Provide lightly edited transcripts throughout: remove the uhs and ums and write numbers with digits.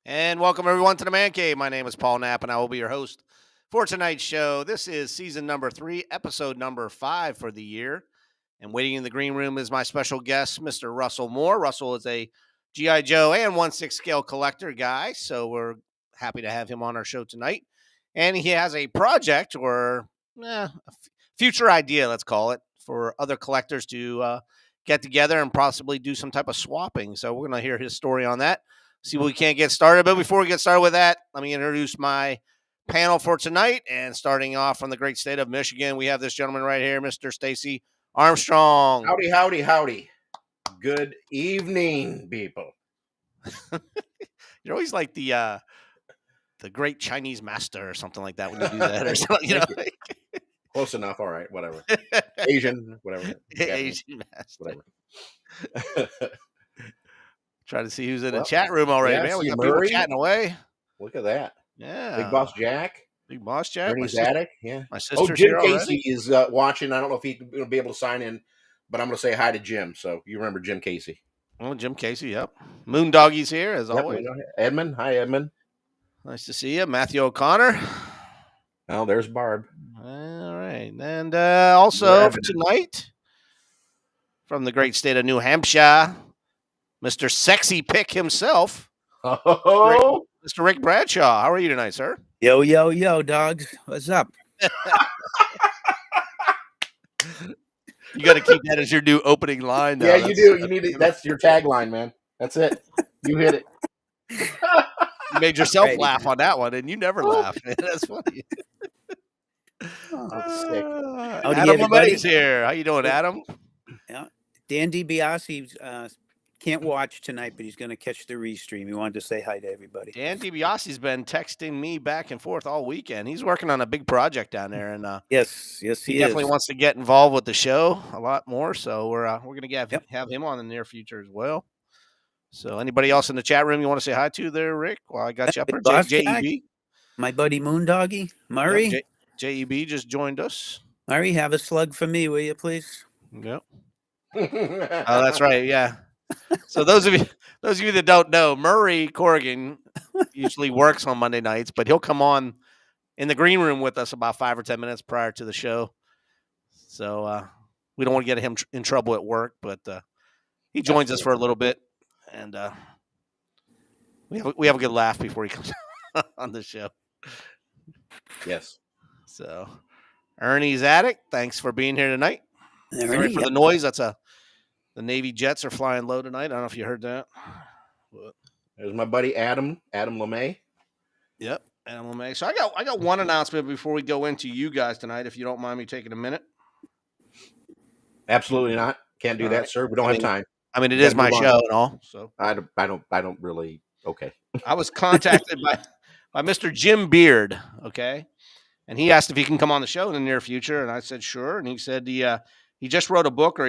And welcome everyone to the Man Cave. My name is Paul Knapp, and I will be your host for tonight's show. This is season number 3, episode number 5 for the year. And waiting in the green room is my special guest, Mr. Russell Moore. Russell is a GI Joe and 1/6 scale collector guy, so we're happy to have him on our show tonight. And he has a project or future idea, let's call it, for other collectors to get together and possibly do some type of swapping. So we're going to hear his story on that. See what we can't get started. But before we get started with that, let me introduce my panel for tonight. And starting off from the great state of Michigan, we have this gentleman right here, Mr. Stacy Armstrong. Howdy, howdy, howdy. Good evening, people. You're always like the great Chinese master or something like that when you do that, or something, you know. Close enough. All right, whatever. Asian, whatever. Asian master. Whatever. Try to see who's in the chat room already, man. We got people chatting away. Look at that. Yeah. Big Boss Jack. Big Boss Jack. Ernie's Attic. Yeah. My sister's Jim here Casey is watching. I don't know if he's going to be able to sign in, but I'm going to say hi to Jim. So you remember Jim Casey. Oh, Jim Casey, yep. Moon Doggy's here, as always. Edmund. Hi, Edmund. Nice to see you. Matthew O'Connor. Oh, there's Barb. All right. And also for tonight, from the great state of New Hampshire, Mr. Sexy Pick himself. Oh, Mr. Rick Bradshaw. How are you tonight, sir? Yo, yo, yo, dogs. What's up? You got to keep that as your new opening line now. Yeah, you do. You need it. That's your tagline, man. That's it. You hit it. You made yourself laugh on that one, and you never laugh. That's funny. That's sick. Adam LeMay's here. How you doing, Adam? Yeah. Dan DiBiase can't watch tonight, but he's going to catch the restream. He wanted to say hi to everybody. Dan DiBiase's been texting me back and forth all weekend. He's working on a big project down there, and yes, he definitely wants to get involved with the show a lot more. So we're going to have him on in the near future as well. So anybody else in the chat room you want to say hi to there, Rick? Well, I got you up there. JEB. My buddy Moondoggy. Murray. Yep, JEB just joined us. Murray, have a slug for me, will you, please? Yep. Oh, that's right. Yeah. So those of you that don't know, Murray Corrigan usually works on Monday nights, but he'll come on in the green room with us about 5 or 10 minutes prior to the show. So we don't want to get him in trouble at work, but he joins us for a little bit, and we have a good laugh before he comes on the show. Yes. So Ernie's Attic, thanks for being here tonight. Sorry for the noise. The Navy jets are flying low tonight. I don't know if you heard that. But there's my buddy Adam LeMay. Yep, Adam LeMay. So I got one announcement before we go into you guys tonight, if you don't mind me taking a minute. Absolutely not. Can't do that, sir. We don't have time. I mean, it is my show and all. So I don't really. Okay. I was contacted by Mr. Jim Beard. Okay, and he asked if he can come on the show in the near future, and I said sure. And he said he just wrote a book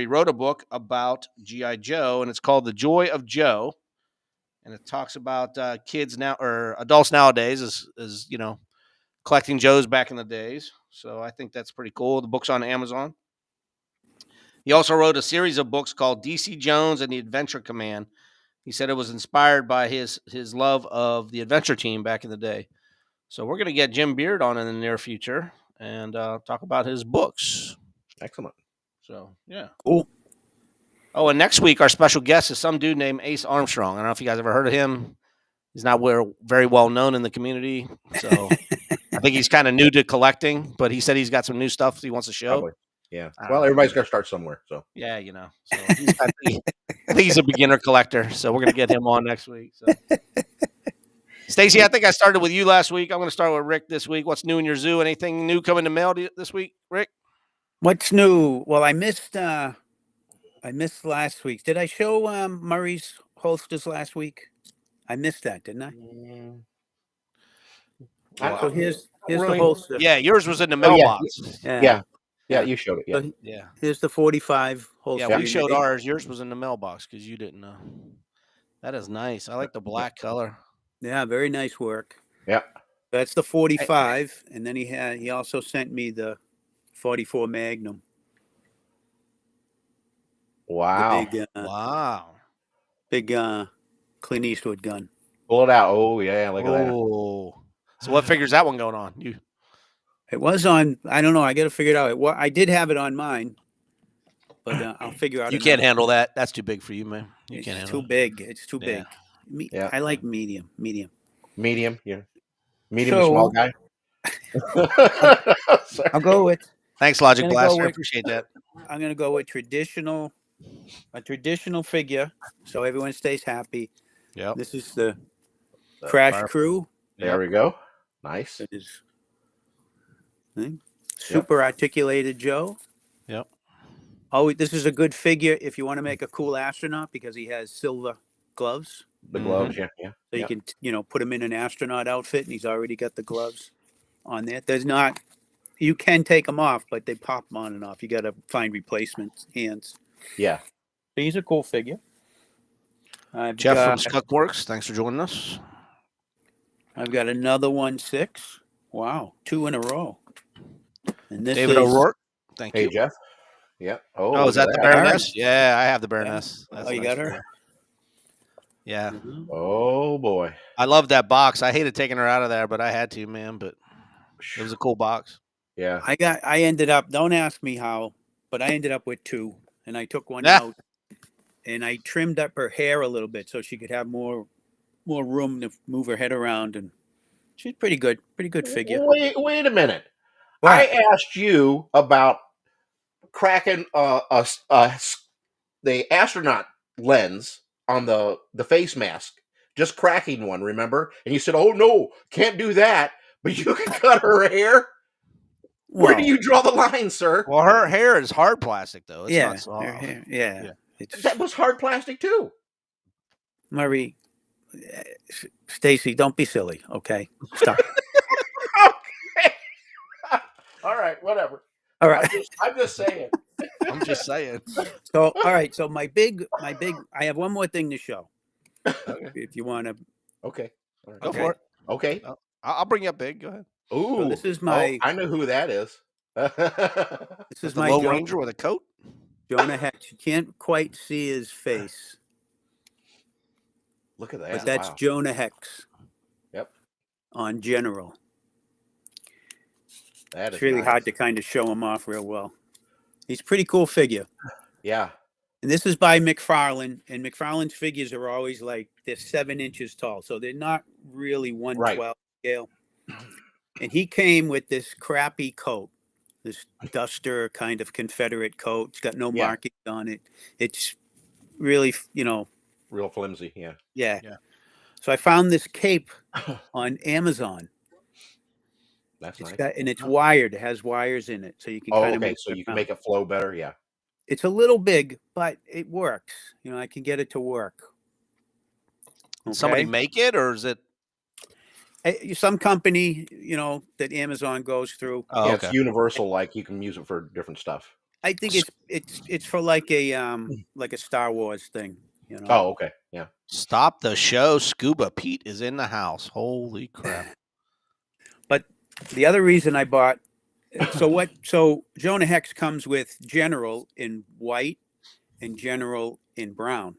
about GI Joe, and it's called The Joy of Joe, and it talks about kids now or adults nowadays as you know, collecting Joes back in the days. So I think that's pretty cool. The book's on Amazon. He also wrote a series of books called DC Jones and the Adventure Command. He said it was inspired by his love of the Adventure Team back in the day. So we're going to get Jim Beard on in the near future and talk about his books. Excellent. So, yeah. Cool. Oh, and next week, our special guest is some dude named Ace Armstrong. I don't know if you guys ever heard of him. He's not very well known in the community. So I think he's kind of new to collecting, but he said he's got some new stuff he wants to show. Probably. Yeah. Well, everybody's got to start somewhere. So yeah, you know. So I think he's a beginner collector. So we're going to get him on next week. So. Stacy, I think I started with you last week. I'm going to start with Rick this week. What's new in your zoo? Anything new coming to mail this week, Rick? What's new? Well, I missed last week. Did I show Murray's holsters last week? I missed that, didn't I? So here's the holster. Yeah, yours was in the mailbox. Yeah, you showed it. Yeah. So here's the 45 holster. Yeah, we showed ours. Yours was in the mailbox because you didn't know. That is nice. I like the black color. Yeah, very nice work. Yeah. That's the 45, and then he also sent me the 44 Magnum. Wow. Big, wow. Big Clint Eastwood gun. Pull it out. Oh yeah, look at that. Oh. So what figure's that one going on? You It was on. I don't know. I got to figure it out. I did have it on mine, but I'll figure out. you can't another. handle that. That's too big for you, man. You It's can't handle too it. big. It's too Yeah. big. Yeah. I like medium. Medium. Medium. Yeah. Medium to small So guy. I'll go with. Thanks, Logic gonna go Blaster. I with- appreciate that. I'm gonna go with a traditional figure, so everyone stays happy. Yep. This is the Crash Fire- Crew. There we go. Nice. It is super articulated Joe. Yep. Oh, this is a good figure if you want to make a cool astronaut because he has silver gloves. The gloves. Yeah. Yeah. So you can, put him in an astronaut outfit and he's already got the gloves on there. You can take them off, but they pop on and off. You got to find replacement hands. Yeah. So he's a cool figure. Jeff from Skuckworks, thanks for joining us. I've got another 1/6. Wow, 2 in a row. And this David is O'Rourke, thank Hey you. Jeff. Yeah. Oh, is that the Baroness? Yeah, I have the Baroness. Yeah. That's Oh, you a nice got her? figure. Yeah. Mhm. Oh boy. I love that box. I hated taking her out of there, but I had to, man. But it was a cool box. Yeah. I ended up, don't ask me how, but I ended up with 2 and I took one Yeah. out and I trimmed up her hair a little bit so she could have more room to move her head around, and she's pretty good figure. Wait a minute. What? I asked you about cracking the astronaut lens on the face mask, just cracking one, remember? And you said, "Oh no, can't do that." But you can cut her hair. Where do Well, you draw the line, sir? Well, her hair is hard plastic, though. It's yeah, not soft. her hair, yeah. Yeah. It's That was hard plastic too. Murray, Stacy, don't be silly, okay? Stop. Okay. All right, whatever. All right. I'm just saying. I'm just saying. So, all right. So my big. I have one more thing to show. Okay. If you want to. Okay. All right. Go Okay. for it. Okay. I'll bring you up big. Go ahead. Ooh. So this is my. I know who that is. This Is is the my Lone Ranger with a coat? Jonah Hex. You can't quite see his face, Look at that. but that's wow. Jonah Hex. Yep. On General. That is It's really nice. hard to kind of show him off real well. He's a pretty cool figure. Yeah. And this is by McFarlane, and McFarlane's figures are always like they're 7 inches tall, so they're not really 1/12 scale. And he came with this crappy coat, this duster kind of Confederate coat. It's got no Yeah. markings on it. It's really, Real flimsy. Yeah. yeah. Yeah. So I found this cape on Amazon. That's It's nice. got, and it's wired. It has wires in it, so you can Oh, kind of okay. move So it you can around. make it flow better. Yeah. It's a little big, but it works. I can get it to work. Did somebody Okay? make it, or is it? Some company, that Amazon goes through. Oh, Yeah, okay. it's universal. Like you can use it for different stuff. I think it's for like a Star Wars thing. Oh, okay. Yeah. Stop the show. Scuba Pete is in the house. Holy crap. But the other reason I bought so Jonah Hex comes with General in white and General in brown.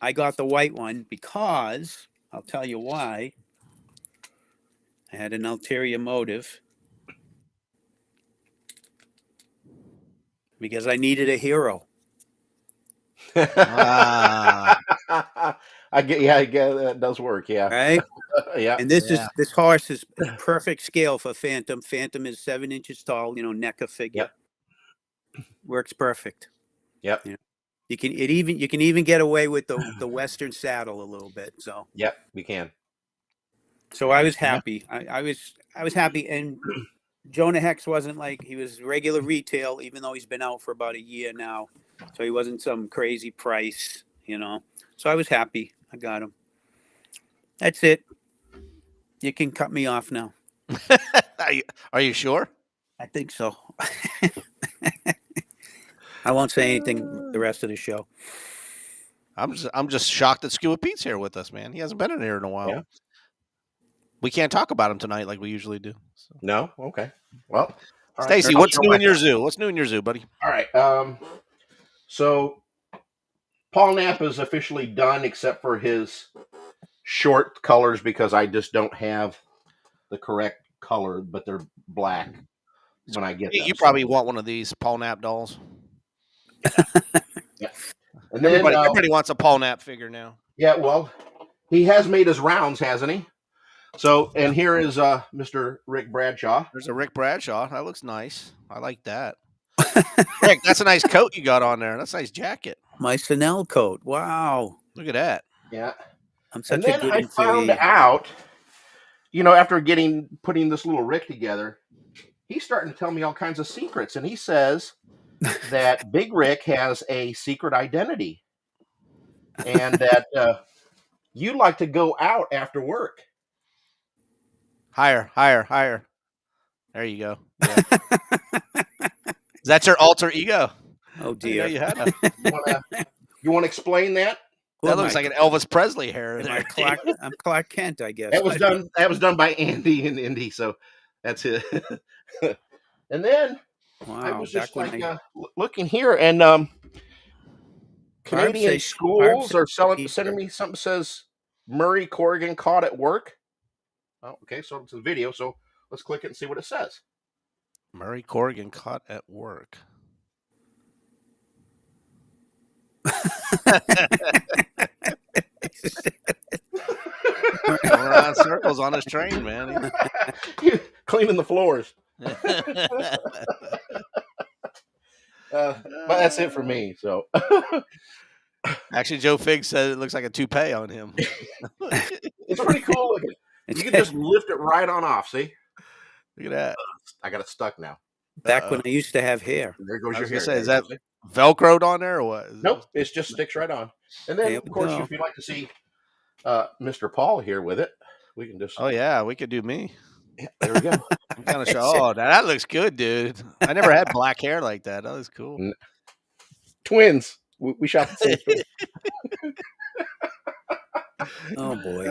I got the white one because I'll tell you why. I had an ulterior motive. Because I needed a hero. Ah. I get that does work. Yeah. Right? Yeah. And this Yeah. horse is perfect scale for Phantom. Phantom is 7 inches tall, NECA figure. Yep. Works perfect. Yep. You can even get away with the Western saddle a little bit. So Yep. We can. so I was happy. I was happy, and Jonah Hex wasn't like he was regular retail, even though he's been out for about a year now. So he wasn't some crazy price, So I was happy. I got him. That's it. You can cut me off now. Are you sure? I think so. I won't say anything the rest of the show. I'm just shocked that Scuba Pete's here with us, man. He hasn't been in here in a while. Yeah. We can't talk about him tonight like we usually do. So. No. Okay. Well, all right. Stacy, what's new in your zoo? What's new in your zoo, buddy? All right. So Paul Knapp is officially done, except for his short colors because I just don't have the correct color, but they're black when I get them. You probably want one of these Paul Knapp dolls. Yeah. And then everybody wants a Paul Knapp figure now. Yeah, well, he has made his rounds, hasn't he? So, and here is Mr. Rick Bradshaw. There's a Rick Bradshaw. That looks nice. I like that. Rick, that's a nice coat you got on there. That's a nice jacket. My Chanel coat. Wow. Look at that. Yeah. I'm such and a good I found out, after putting this little Rick together, he's starting to tell me all kinds of secrets. And he says that Big Rick has a secret identity. And that you like to go out after work. Higher. There you go. Yeah. Is that your alter ego? Oh dear. You want to explain that? That looks like an Elvis Presley hair. I'm Clark Kent, I guess. That was done by Andy in Indy, so that's it. And then I was just looking here, and Canadian schools are sending me something that says Murray Corrigan caught at work. Oh, okay, so it's a video, so let's click it and see what it says. Murray Corrigan caught at work. Going around circles on his train, man. Cleaning the floors. But that's it for me. So, actually, Joe Figg said it looks like a toupee on him. It's pretty cool looking. You can just lift it right on off. See? Look at that. I got it stuck now. Back when I used to have hair. There goes your hair. Is that Velcroed on there or what? Nope, it just sticks right on. And then, of course, if you'd like to see Mr. Paul here with it, we can just. Oh yeah, we could do me. Yeah, there we go. I'm kind of sure. Oh, that looks good, dude. I never had black hair like that. That was cool. Twins. We shot the same. Oh boy,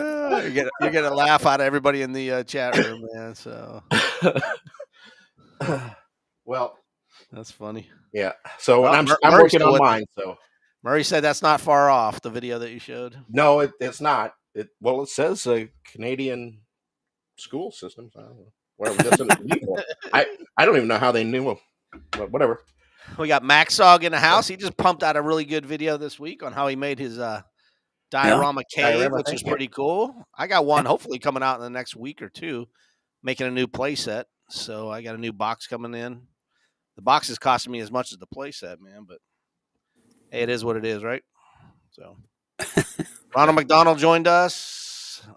you're gonna laugh out of everybody in the chat room, man. So, well, that's funny. Yeah. So I'm working on mine. So Murray said that's not far off the video that you showed. No, it's not. It says a Canadian school systems. I don't know. Whatever. I don't even know how they knew them, but whatever. We got Maxog in the house. He just pumped out a really good video this week on how he made his diorama cave, which is pretty cool. I got one hopefully coming out in the next week or two, making a new play set. So I got a new box coming in. The box is costing me as much as the play set, man, but hey, it is what it is, right? So Ronald McDonald joined us.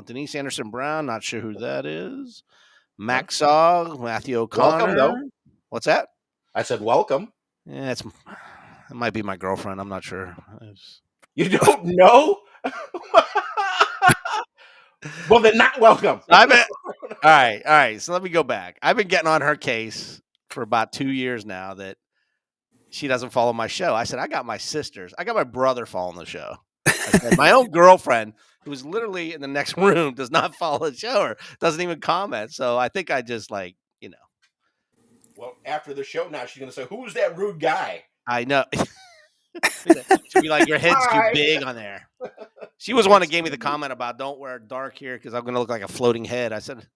Denise Anderson Brown, not sure who that is. Maxog, Matthew O'Connor. Welcome, though. What's that? I said welcome. Yeah, it might be my girlfriend. I'm not sure. You don't know? Well, then not welcome. All right. So let me go back. I've been getting on her case for about 2 years now that she doesn't follow my show. I said, I got my sisters. I got my brother following the show. I said, my own girlfriend, who's literally in the next room, does not follow the show or doesn't even comment. So I think I just Well, after the show now, she's going to say, who's that rude guy? I know. She'll be like, your head's too big on there. She was one that gave me the comment about don't wear dark here because I'm going to look like a floating head. I said,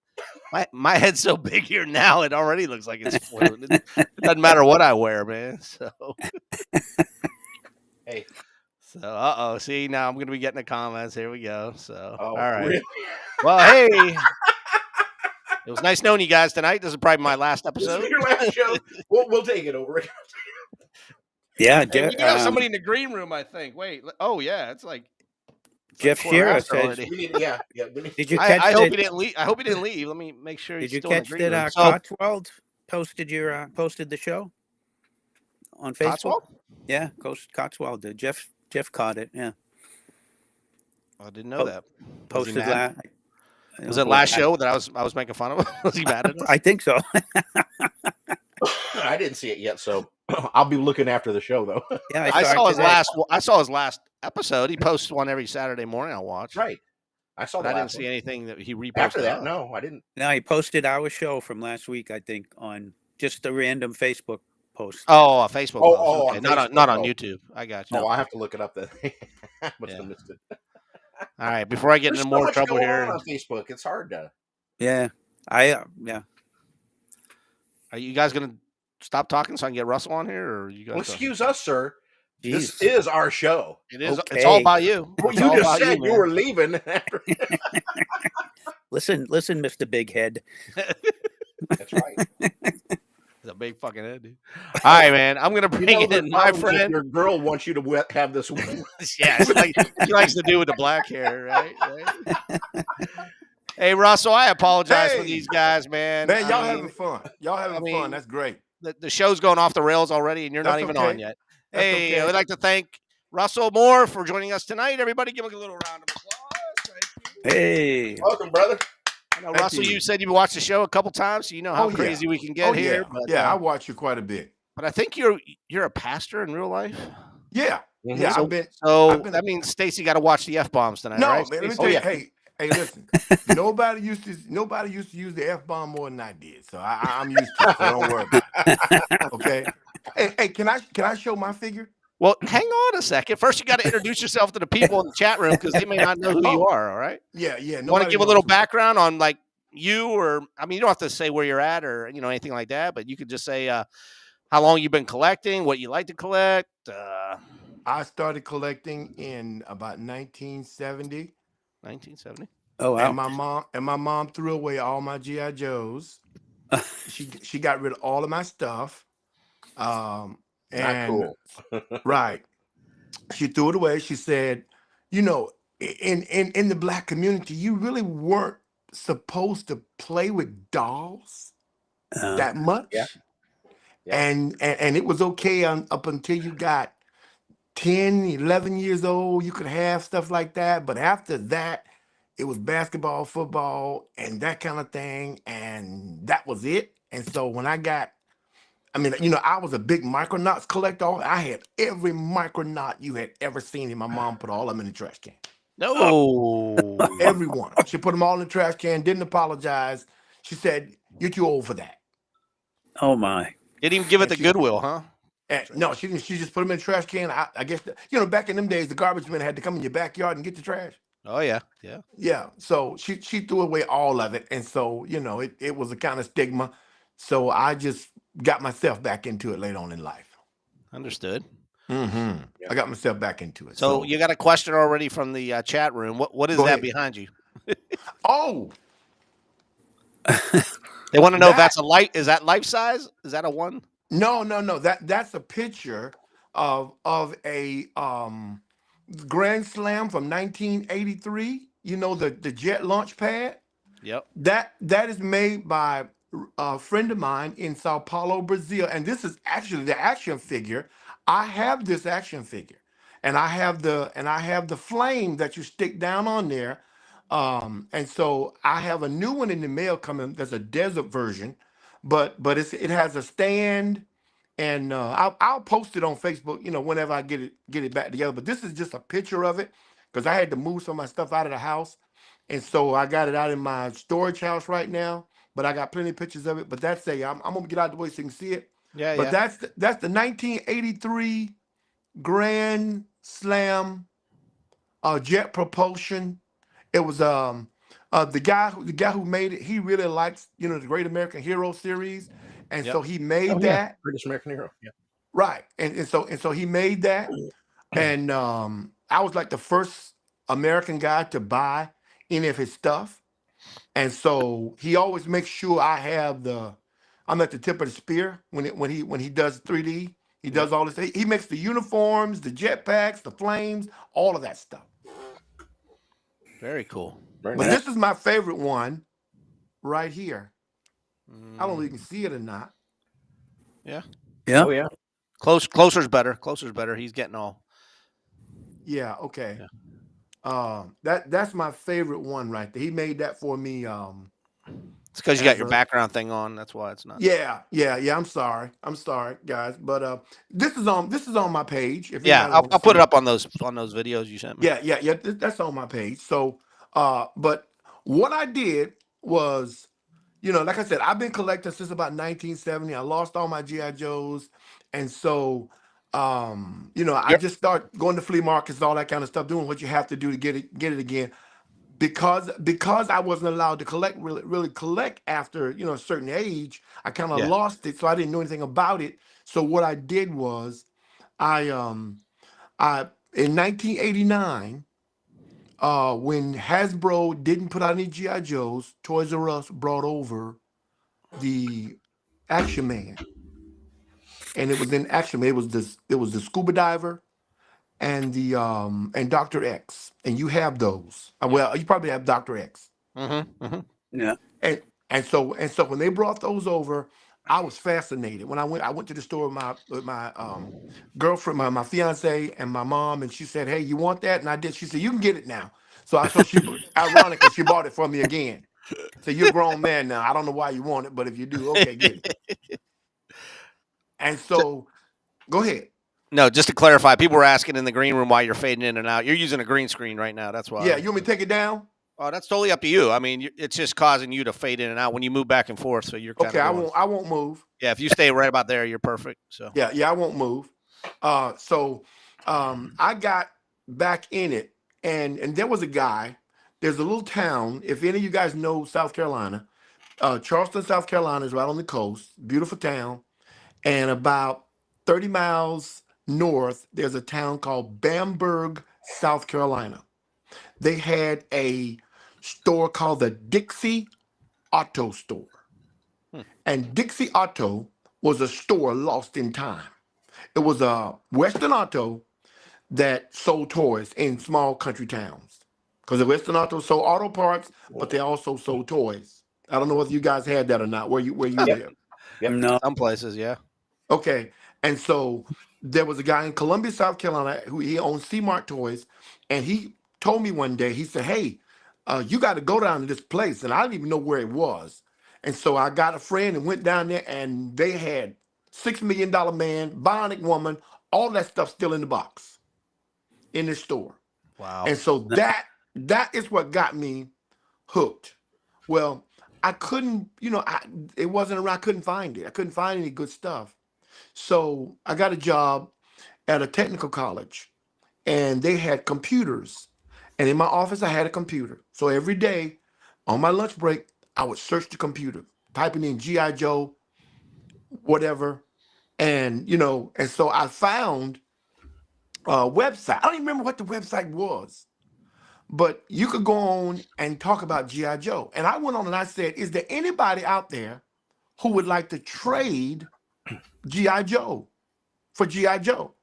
my head's so big here now, it already looks like it's floating. It doesn't matter what I wear, man. So, hey. So, see, now I'm going to be getting the comments. Here we go. So, all right. Really? Well, hey. It was nice knowing you guys tonight. This is probably my last episode. This is your last show. We'll take it over. Yeah, Jeff. We have somebody in the green room, I think. Wait. Oh, yeah. It's Jeff Shearer said. Yeah. Did you catch I hope he didn't leave. I hope he didn't leave. Let me make sure. Did you catch that Cotswold posted the show on Facebook? Cotswold? Yeah, Cotswold did. Jeff caught it. Yeah. I didn't know that. Posted that. Was it last show that I was making fun of him? Was he mad at us? I think so. I didn't see it yet, so I'll be looking after the show though. Yeah, I saw his last episode. He posts one every Saturday morning. I'll watch. Right. I saw that. I didn't see anything that he reposted. After that, no, I didn't. No, he posted our show from last week, I think, on just a random Facebook post. Oh, a Facebook post. Okay. On not on YouTube. I got you. Oh, I have to look it up then. Must have missed it. All right, before I get There's into so more much trouble going here, on Facebook. It's hard to. Yeah. Yeah. are you guys gonna stop talking so I can get Russell on here, or you Well, guys? excuse us, sir. This Jeez. is our show. It is. It's Okay. all about you. Well, It's you all just about said you man. were leaving after. Listen, Mr. Big Head. That's right. He's a big fucking head, dude. All right, man. I'm gonna bring the in my problems if friend. your girl wants you to have this. Yeah, she likes to do with the black hair, right? Hey, Russell, I apologize for Hey! these guys, man. Man, y'all I having mean, fun. Y'all having mean, fun. That's great. the show's going off the rails already, and you're not That's even okay. on yet. That's Hey, okay. I'd like to thank Russell Moore for joining us tonight. Everybody, give him a little round of applause. Hey. Welcome, brother. I know, Thank Russell, you. you said you watched the show a couple times, so you know how Oh, yeah. crazy we can get here. Yeah. But Yeah, I watch you quite a bit. but I think you're a pastor in real life. Yeah. Mhm. Yeah, So, I've been. so I've been that means Stacy got to watch the F bombs tonight, No, right? man, let me Stacey? tell you. Hey, listen. Nobody used to use the F-bomb more than I did. So I'm used to it. So don't worry about it. Okay. Hey, can I show my figure? Well, hang on a second. First, you got to introduce yourself to the people in the chat room because they may not know who you are. All right. Yeah. You want to Nobody give a knows little who- background on like you, or I mean, you don't have to say where you're at or anything like that, but you could just say how long you've been collecting, what you like to collect. I started collecting in about 1970. 1970. Oh And wow. my mom threw away all my GI Joes. She got rid of all of my stuff. Not And cool. right, she threw it away. She said, in the black community, you really weren't supposed to play with dolls that much. Yeah. And it was okay up until you got 10, 11 years old, you could have stuff like that. But after that, it was basketball, football, and that kind of thing. And that was it. And so when I was a big Micronauts collector. I had every Micronaut you had ever seen, and my mom put all of them in the trash can. No. Every one. She put them all in the trash can, didn't apologize. She said, "You're too old for that." Oh my. Didn't even give it And the she- Goodwill, huh? No, she didn't. She just put them in the trash can. I guess back in them days, the garbage men had to come in your backyard and get the trash. Oh yeah, yeah. Yeah. So she threw away all of it, and so it was a kind of stigma. So I just got myself back into it later on in life. Understood. Mm-hmm. Yeah. I got myself back into it. So you got a question already from the chat room. What is Go that ahead. behind you? Oh, They want to know if That- that's a light. Is that life size? Is that a one? no. That's a picture of a Grand Slam from 1983. The jet launch pad. Yep. That is made by a friend of mine in Sao Paulo, Brazil, and this is actually the action figure. I have this action figure, and I have the flame that you stick down on there. And so I have a new one in the mail coming. There's a desert version, but it has a stand, and I'll post it on Facebook. Whenever I get it back together. But this is just a picture of it because I had to move some of my stuff out of the house. And so I got it out in my storage house right now, but I got plenty of pictures of it. But I'm gonna get out the way so you can see it. Yeah, But yeah. that's the 1983 Grand Slam jet propulsion. It was the guy who made it. He really likes the Great American Hero series, and Yep. so he made Oh, yeah. that. British American Hero. Yeah. Right. And so he made that. And I was like the first American guy to buy any of his stuff. And so he always makes sure I'm at the tip of the spear when he does 3D. He does all this. He makes the uniforms, the jetpacks, the flames, all of that stuff. Very cool. Very But nice. this is my favorite one right here. I don't know if you can see it or not. Yeah. Oh yeah. Closer's better. Closer's better. He's getting all. Yeah, okay. Yeah. That's my favorite one right there. He made that for me. It's because you got your As a- background thing on. That's why it's not. Yeah. I'm sorry, guys. But this is on my page. If Yeah, anybody I'll wants to put see it up on those videos you sent me. Yeah. That's on my page. So, but what I did was, like I said, I've been collecting since about 1970. I lost all my GI Joes, and so I Yep. just start going to flea markets, all that kind of stuff, doing what you have to do to get it again. Because I wasn't allowed to really collect after a certain age, I kind of Yeah. lost it, so I didn't know anything about it. So what I did was, I I in 1989, when Hasbro didn't put out any GI Joes, Toys R Us brought over the Action Man, and it was in Action Man. It was the scuba diver and the and Dr. X, and you have those. Well, you probably have Dr. X. Mm-hmm. Mm-hmm. Yeah. And so when they brought those over, I was fascinated. When I went to the store with my girlfriend, my fiance, and my mom, and she said, "Hey, you want that?" And I did. She said, "You can get it now." So ironically, she bought it for me again. So you're a grown man now. I don't know why you want it, but if you do, okay, get it. And so go ahead. No, just to clarify, people were asking in the green room why you're fading in and out. You're using a green screen right now. That's Yeah, why. you want me to take it down? Oh, that's totally up to you. I mean, it's just causing you to fade in and out when you move back and forth. So you're kind Okay, of I going. won't. I won't move. Yeah, if you stay right about there, you're perfect. So. Yeah, yeah, I won't move. I got back in it, and there was a guy. There's a little town. If any of you guys know South Carolina, Charleston, South Carolina is right on the coast. Beautiful town. And about 30 miles north, there's a town called Bamberg, South Carolina. They had a store called the Dixie Auto Store. Hmm. And Dixie Auto was a store lost in time. It was a Western Auto that sold toys in small country towns. Because the Western Auto sold auto parts, but they also sold toys. I don't know whether you guys had that or not, where you Yep. live. Yep. No. Some places, yeah. Okay. And so there was a guy in Columbia, South Carolina, who he owned C-Mart toys, and he told me one day, he said, "Hey, you got to go down to this place." And I didn't even know where it was. And so I got a friend and went down there, and they had $6 Million Man, Bionic Woman, all that stuff still in the box in this store. Wow. And so that is what got me hooked. Well, I couldn't, it wasn't around, I couldn't find it. I couldn't find any good stuff. So I got a job at a technical college, and they had computers. And in my office, I had a computer. So every day on my lunch break, I would search the computer, typing in G.I. Joe, whatever. And so I found a website. I don't even remember what the website was, but you could go on and talk about G.I. Joe. And I went on and I said, "Is there anybody out there who would like to trade G.I. Joe for G.I. Joe?"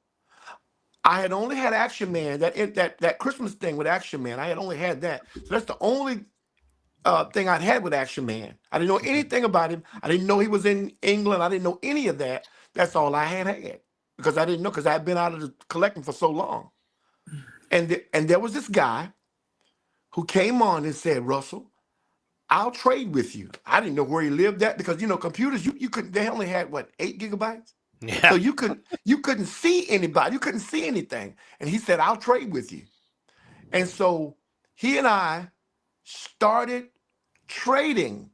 I had only had Action Man, that Christmas thing with Action Man. I had only had that. So that's the only thing I'd had with Action Man. I didn't know anything about him. I didn't know he was in England. I didn't know any of that. That's all I had because I didn't know, because I had been out of the collecting for so long. And there was this guy who came on and said, "Russell, I'll trade with you." I didn't know where he lived at, because computers, you couldn't, they only had what, 8 gigabytes? So Yeah. you couldn't see anybody, you couldn't see anything. And he said, "I'll trade with you." And so he and I started trading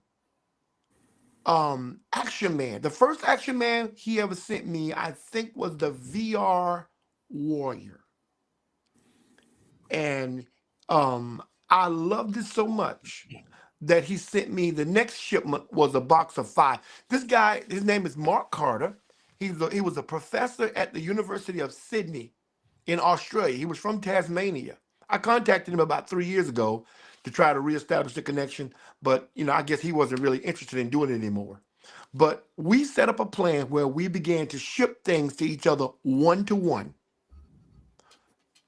Action Man. The first Action Man he ever sent me, I think, was the VR Warrior. And I loved it so much that he sent me, the next shipment was a box of 5. This guy, his name is Mark Carter. He was a professor at the University of Sydney in Australia. He was from Tasmania. I contacted him about 3 years ago to try to reestablish the connection, but I guess he wasn't really interested in doing it anymore. But we set up a plan where we began to ship things to each other one to one.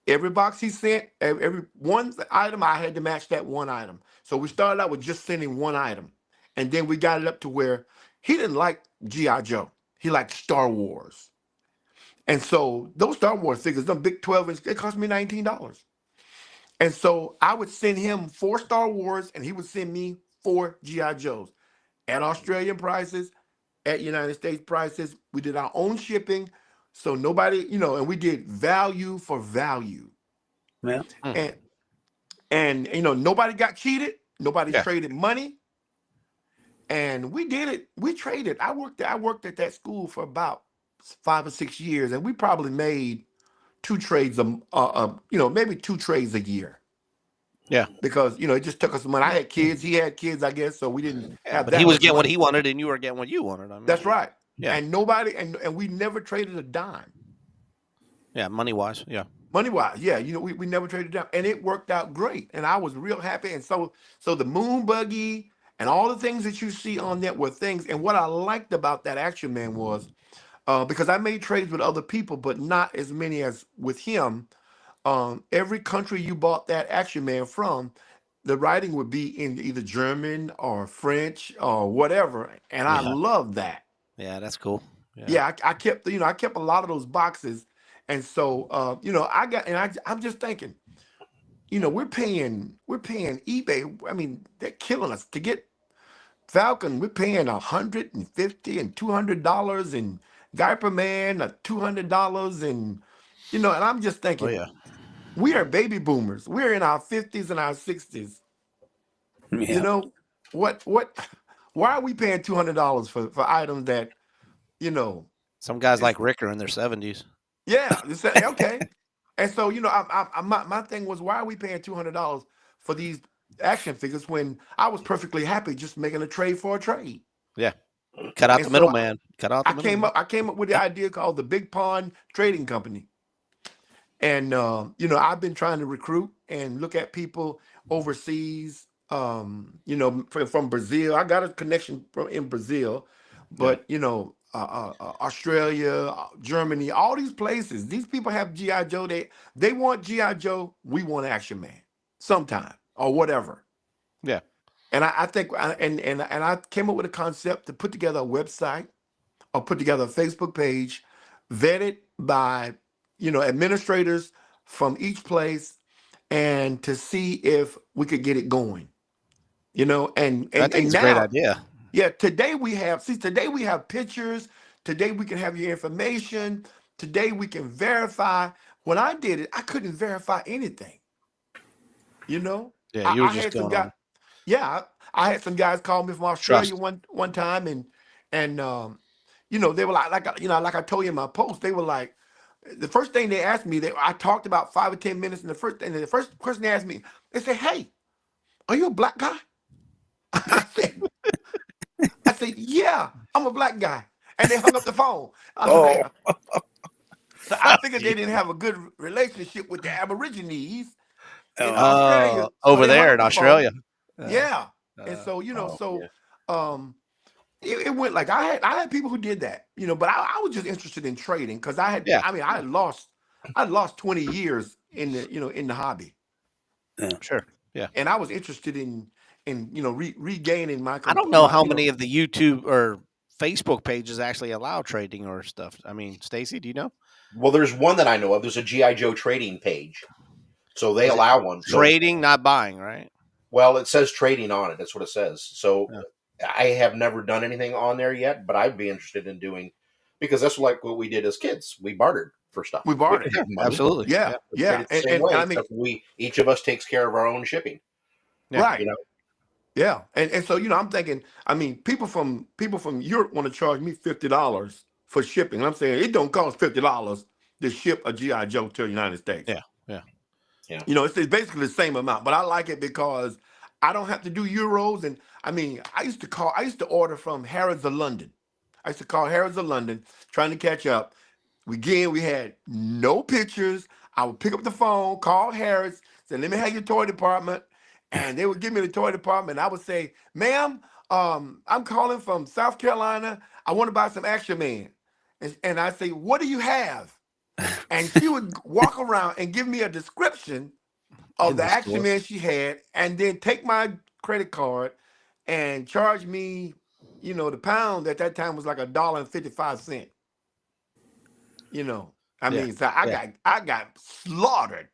Every box he sent, every one item, I had to match that one item. So we started out with just sending one item. And then we got it up to where he didn't like G.I. Joe. He liked Star Wars. And so those Star Wars figures, them big 12-inch, they cost me $19. And so I would send him 4 Star Wars, and he would send me 4 G.I. Joes at Australian prices, at United States prices. We did our own shipping. So nobody, and we did value for value. Yeah. And nobody got cheated. Nobody Yeah. traded money. And we did it. We traded. I worked at that school for about 5 or 6 years, and we probably made 2 trades, maybe 2 trades a year. Yeah. Because it just took us some money. I had kids, he had kids, I guess, so we didn't Yeah, have but he that was much getting what money. he wanted, and you were getting what you wanted. I mean, That's right. Yeah. And nobody, and we never traded a dime. Yeah, money wise. Yeah. Money wise, yeah, we never traded down, and it worked out great, and I was real happy. And so the moon buggy and all the things that you see on that were things. And what I liked about that Action Man was because I made trades with other people, but not as many as with him. Every country you bought that Action Man from, the writing would be in either German or French or whatever, and I Yeah. love that. Yeah, that's cool. Yeah. Yeah, I kept I kept a lot of those boxes, and so I got, and I'm just thinking, we're paying eBay. I mean, they're killing us to get Falcon. We're paying $150 and $200, and Diaper Man $200, and and I'm just Oh thinking, yeah. we are baby boomers. We're in our 50s and our 60s. Yeah. What why are we paying $200 for items that Some guys it's, like Rick are in their 70s. yeah, okay. And so my thing was, why are we paying $200 for these action figures when I was perfectly happy just making a trade for a trade? Yeah. Cut out And the so middleman. Cut out the I came middleman. up with the idea called the Big Pond Trading Company. And I've been trying to recruit and look at people overseas. From Brazil. I got a connection in Brazil, but Australia, Germany, all these places. These people have GI Joe. They want GI Joe. We want Action Man, sometime or whatever. Yeah. And I think, and I came up with a concept to put together a website or put together a Facebook page, vetted by administrators from each place, and to see if we could get it going. And I think and it's a great now, idea. yeah, today we have pictures. Today we can have your information. Today we can verify. When I did it, I couldn't verify anything. Yeah, I, you were I just had some going guy. on. Yeah, I had some guys call me from Australia Trust. one time, and they were like I told you in my post, they were like, the first thing they asked me, I talked about 5 or 10 minutes, and the first question they asked me, they said, "Hey, are you a black guy?" I said, "Yeah, I'm a black guy," and they hung up the phone. I was Oh, like, so I figured they didn't have a good relationship with the Aborigines in oh, Australia, so Over they hung there up in the phone. Australia. Yeah, and Uh, so Oh, yeah. um, it went like I had people who did that, but I was just interested in trading because yeah, I lost 20 years in the hobby, sure. Yeah. and I was interested in regaining my I don't know my how many of the YouTube or Facebook pages actually allow trading or stuff. I mean, Stacy, do you know? Well, there's one that I know of. There's a GI Joe trading page, so they Is it allow one. So, trading, not buying, right? well, it says trading on it. That's what it says. So, Yeah. I have never done anything on there yet, but I'd be interested in doing, because that's like what we did as kids. We bartered for stuff. we We bartered. didn't have money. Absolutely. Yeah, Yeah. We yeah, traded the same and way, I mean, except each of us takes care of our own shipping. Yeah. right. You know, Yeah, and so I'm thinking. I mean, people from Europe want to charge me $50 for shipping. I'm saying it don't cost $50 to ship a GI Joe to the United States. Yeah. Yeah. yeah. It's basically the same amount, but I like it because I don't have to do euros. And I mean, I used to order from Harrods of London. I used to call Harrods of London trying to catch up. We had no pictures. I would pick up the phone, call Harrods, say, "Let me have your toy department," and they would give me the toy department. I would say, "Ma'am, I'm calling from South Carolina. I want to buy some Action Man," and I say, "What do you have?" And she would walk around and give me a description of In the the Action store. Man she had, and then take my credit card and charge me, the pound at that time was like $1.55. I Yeah. mean, so Yeah. I got slaughtered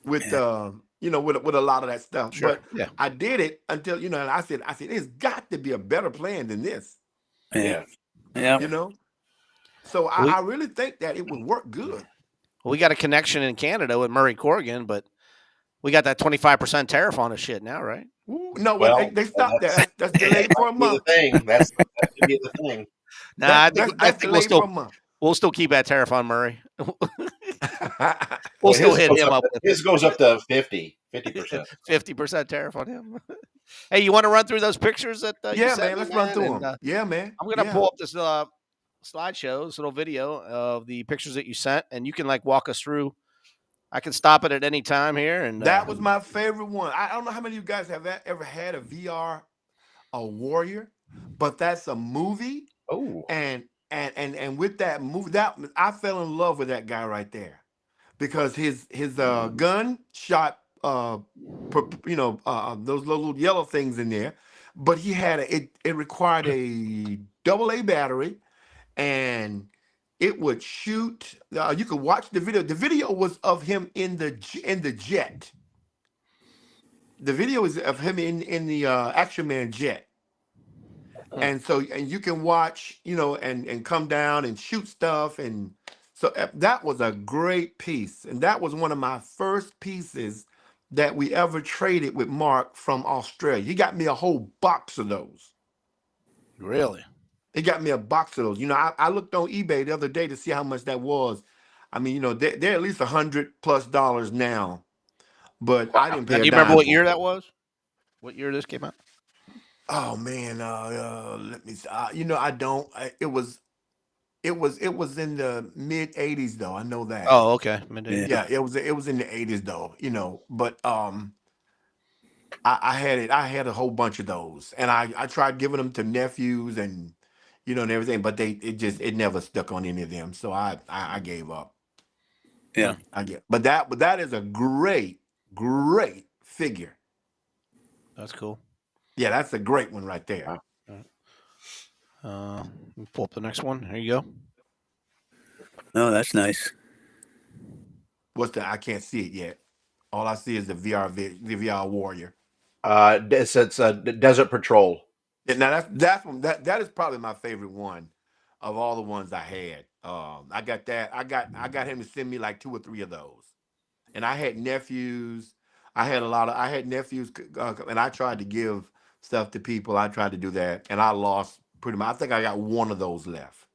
with with a lot of that stuff. Sure. But Yeah. I did it until and I said there's got to be a better plan than this, yeah, Yeah. yeah. So We I really think that it would work good. we got a connection in Canada with Murray Corrigan, but we got that 25% tariff on his shit now, right? Ooh, no, well, Well, they stopped that. That's that delayed for a might be the month. thing. That could be the thing. Nah, I That's think we'll delayed for a month. keep at Tariff on Murray. We'll Well, still hit him up with his goes up to 50%. 50% tariff on him. Hey, you want to run through those pictures that you Yeah, sent man. me, Let's run man? through And them. Yeah, man. I'm gonna Yeah. pull up this slideshow, this little video of the pictures that you sent, and you can like walk us through. I can stop it at any time here, and That was my favorite one. I don't know how many of you guys have ever had a VR a warrior, but that's a movie. Oh, And with that movie, that I fell in love with that guy right there because his gun shot those little yellow things in there, but he had it required a AA battery, and it would shoot. You could watch the video. The video was of him in the jet. The video is of him in the Action Man jet. And so, and you can watch, and come down and shoot stuff. And so that was a great piece. And that was one of my first pieces that we ever traded with Mark from Australia. He got me a whole box of those. really, He got me a box of those. I looked on eBay the other day to see how much that was. I mean, they're at least $100+ now, but I didn't now, pay do a you remember dime what for year it. that was? What year this came out? Oh man, let me see. I don't. It was in the mid '80s though. I know that. Oh, okay. Yeah, it was in the '80s though. But I had it. I had a whole bunch of those, and I tried giving them to nephews and and everything, but it never stuck on any of them. So I gave up. Yeah. But that is a great figure. That's cool. Yeah, that's a great one right there. Wow. Pull up the next one. Here you go. Oh, that's nice. I can't see it yet. All I see is the VR warrior. It's Desert Patrol. Yeah, now that is probably my favorite one of all the ones I had. I got that. I got him to send me like 2 or 3 of those, and I had nephews. I had nephews, and I tried to give stuff to people. I tried to do that, and I lost pretty much. I think I got one of those left.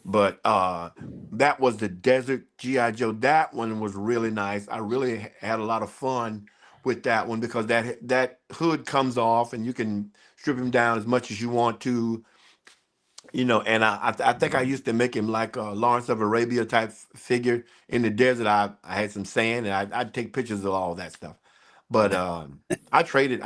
But that was the Desert G.I. Joe. That one was really nice. I really had a lot of fun with that one because that hood comes off and you can strip him down as much as you want to, and I think I used to make him like a Lawrence of Arabia type figure in the desert. I had some sand and I'd take pictures of all that stuff. But I traded,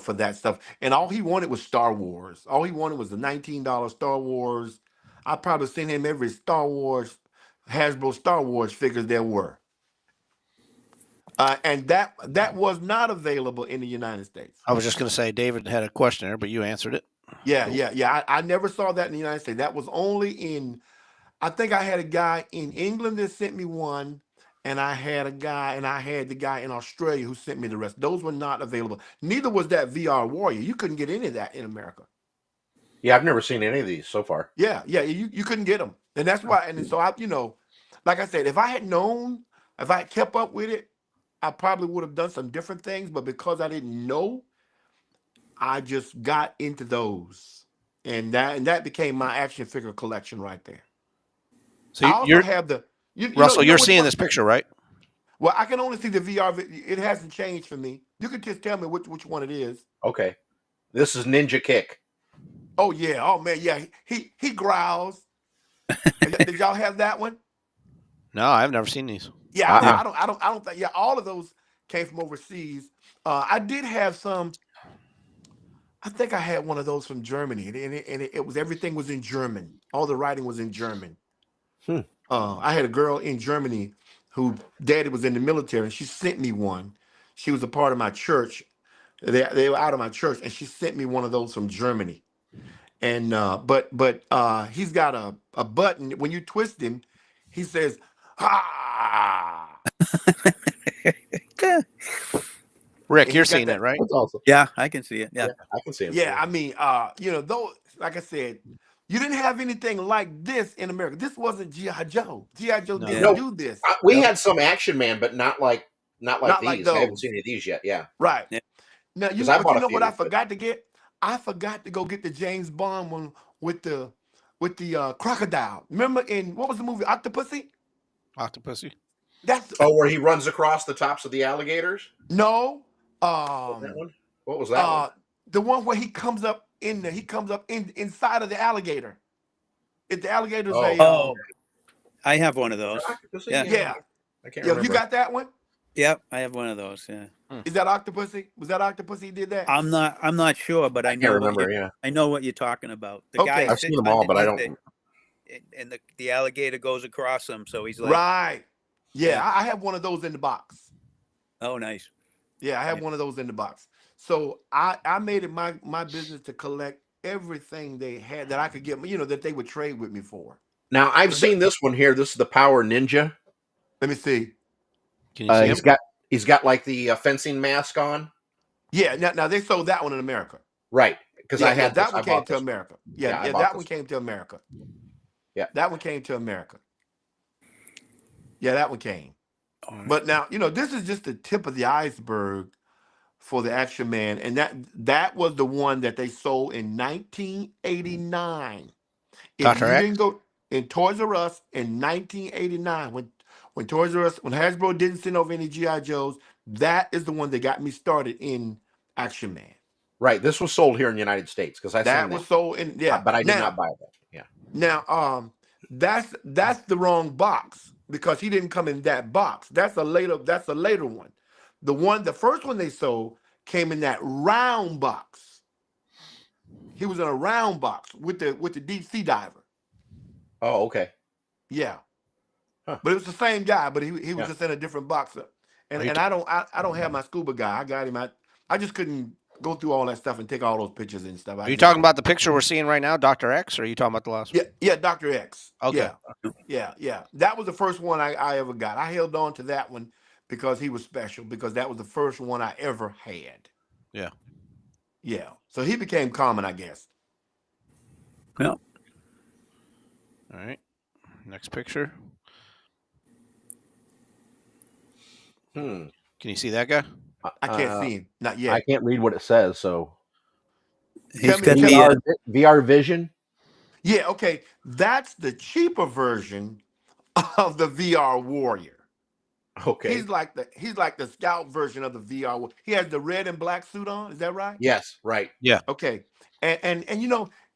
for that stuff. And all he wanted was Star Wars. All he wanted was the $19 Star Wars. I probably sent him every Hasbro Star Wars figures there were. And that was not available in the United States. I was just going to say David had a question there, but you answered it. Yeah. I never saw that in the United States. That was only I think I had a guy in England that sent me one, and I had the guy in Australia who sent me the rest. Those were not available. Neither was that VR Warrior. You couldn't get any of that in America. Yeah, I've never seen any of these so far. Yeah, you couldn't get them. And that's why, and so like I said, if I had kept up with it, I probably would have done some different things, but because I didn't know, I just got into those. And that became my action figure collection right there. So I also have the Russell, you're seeing this picture, right? Well, I can only see the VR. It hasn't changed for me. You can just tell me which one it is. Okay, this is Ninja Kick. Oh yeah. Oh man. Yeah. He growls. Did y'all have that one? No, I've never seen these. Yeah. I don't think. Yeah. All of those came from overseas. I did have some. I think I had one of those from Germany, and it was everything was in German. All the writing was in German. I had a girl in Germany who daddy was in the military, and she sent me one. She was a part of my church. They were out of my church, and she sent me one of those from Germany. And but he's got a button. When you twist him, he says, "Ah." Rick, you're seeing it, right? That's awesome. Yeah, I can see it. Yeah. I can see it. Yeah, I mean, though, like I said, you didn't have anything like this in America. This wasn't G.I. Joe. G.I. Joe didn't do this. We had some Action Man, but not like these. Those. I haven't seen any of these yet. Yeah. Right. Yeah. Now, what I forgot to get? I forgot to go get the James Bond one with the crocodile. Remember in what was the movie Octopussy? Octopussy. That's Oh, where he runs across the tops of the alligators? no. Was that one? What was that one? The one where he comes up inside of the alligator. If the alligator's Oh. a Oh, I have one of those. Octopussy? Yeah. yeah. I can't Yeah, remember. you got that one? Yep, I have one of those. Yeah. Is that Octopussy? Was that Octopussy did that? I'm not sure, but I can't know remember. Yeah, I know what you're talking about. The Okay. guy I've seen sits them all, but I underneath don't. it, and the alligator goes across him, so he's like, Right. Yeah, Yeah. I have one of those in the box. "Oh, nice." Yeah, I have Yeah. one of those in the box. So I made it my business to collect everything they had that I could get, that they would trade with me for. Now I've seen this one here. This is the Power Ninja. Let me see. Can you see him? He's got like the fencing mask on. Yeah, now they sold that one in America. Right, because Yeah, I had that this. one I came bought to this. America. Yeah, Yeah, I bought that this. one came to America. Yeah. That one came to America. Yeah, that one came. All right. But now, this is just the tip of the iceberg for the Action Man, and that was the one that they sold in 1989. If Dr. you X? didn't go in Toys R Us in 1989, when Toys R Us, when Hasbro didn't send over any GI Joes, that is the one that got me started in Action Man. Right, this was sold here in the United States because I That seen was that, sold in but I did not buy that. Yeah. Now, that's the wrong box because he didn't come in that box. That's a later one. The first one they sold came in that round box. He was in a round box with the deep sea diver. Oh, okay. Yeah. Huh. But it was the same guy, but he was Yeah. just in a different box. And He and I don't have my scuba guy. I got him. I just couldn't go through all that stuff and take all those pictures and stuff. Are you talking about the picture we're seeing right now, Dr. X, or are you talking about the last one? Yeah, Dr. X. Okay. Yeah. That was the first one I ever got. I held on to that one because he was special, because that was the first one I ever had. Yeah. Yeah. So he became common, I guess. Yeah. All right. Next picture. Hmm. Can you see that guy? I can't see him. Not yet. I can't read what it says. So He's me- got tell the me- VR Vision. Yeah, okay. That's the cheaper version of the VR Warrior. Okay. He's like the scout version of the VR. He has the red and black suit on. Is that right? Yes. Right. Okay. And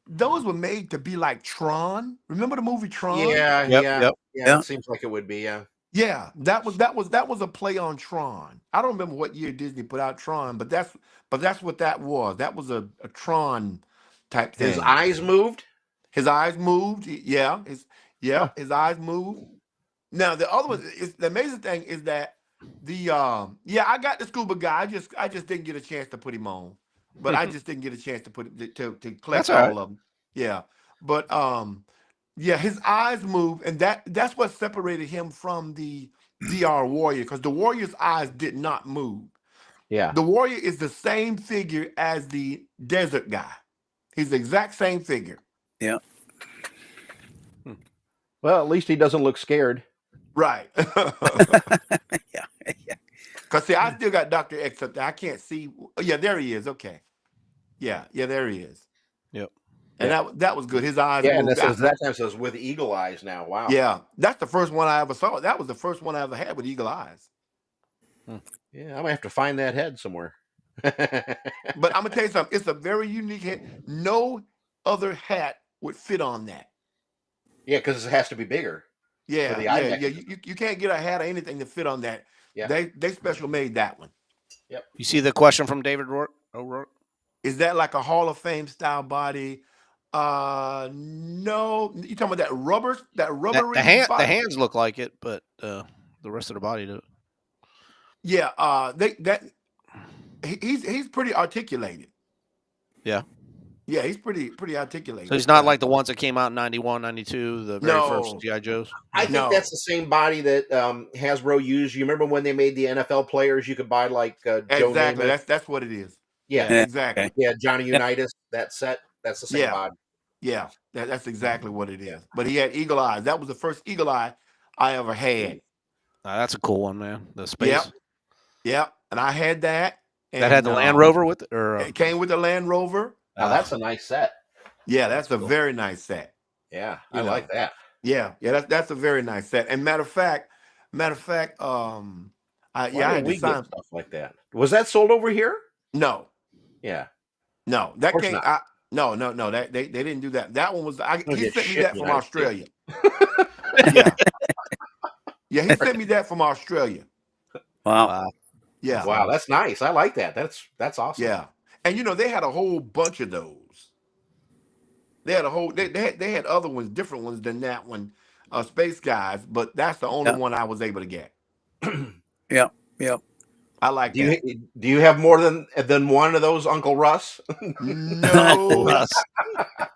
those were made to be like Tron. Remember the movie Tron? Yeah. Yep, Yeah. yep. Yeah. Yeah. It seems like it would be. Yeah. Yeah, that was a play on Tron. I don't remember what year Disney put out Tron, but that's what that was. That was a Tron type thing. His eyes moved. His eyes moved. Yeah, his eyes moved. Now the other one is the amazing thing is that I got the scuba guy. I just didn't get a chance to put him on, but I just didn't get a chance to put it to collect That's all all right. of them. Yeah, but his eyes moved, and that's what separated him from the VR Warrior, because the Warrior's eyes did not move. Yeah. The Warrior is the same figure as the Desert guy. He's the exact same figure. Yeah. Well, at least he doesn't look scared. Right. Yeah. Because see, I still got Dr. X up there. I can't see. Yeah, there he is. Okay. Yeah, there he is. Yep. And that was good. His eyes Yeah, and moved. that time says with eagle eyes now. Wow. Yeah, that's the first one I ever saw. That was the first one I ever had with eagle eyes. Yeah, I might have to find that head somewhere. But I'm gonna tell you something. It's a very unique hat. No other hat would fit on that. Yeah, because it has to be bigger. Yeah, the eye yeah. mechanism. You can't get a hat or anything to fit on that. Yeah. They special made that one. You see the question from David O'Rourke? Is that like a Hall of Fame style body? No. You talking about that rubber? That rubbery The body? hands look like it, but the rest of the body does. Yeah. He's pretty articulated. Yeah. Yeah, he's pretty articulated. So he's not like the ones that came out in 91, 92, the very first G.I. Joes? I think No. that's the same body that Hasbro used. You remember when they made the NFL players? You could buy like Joe Exactly. Namath? That's what it is. Yeah, Exactly. Okay. yeah, Johnny Unitas. That set. That's the same Yeah. body. Yeah, that's exactly what it is. But he had eagle eyes. That was the first eagle eye I ever had. That's a cool one, man. The space. Yep. And I had that. That had the Land Rover with it? Or, It came with the Land Rover. Now that's a nice set. Yeah, That's that's a cool. very nice set. Yeah, You I know. like that. Yeah, that's a very nice set. And matter of fact, I Why I didn't had to we get sign. stuff like that? Was that sold over here? No, Yeah, no, of that course can't. not. No. That they didn't do that. That one was. It'll He get sent me shipped that in the from United States. Australia. Yeah, yeah. He sent me that from Australia. Wow. Wow. Yeah, Wow, that's nice. I like that. That's awesome. yeah. And they had a whole bunch of those. They had a whole. They had other ones, different ones than that one, Space Guys. But that's the only Yeah. one I was able to get. Yeah. Yeah. I like Do that. you have more than one of those, Uncle Russ? Uncle No, Russ.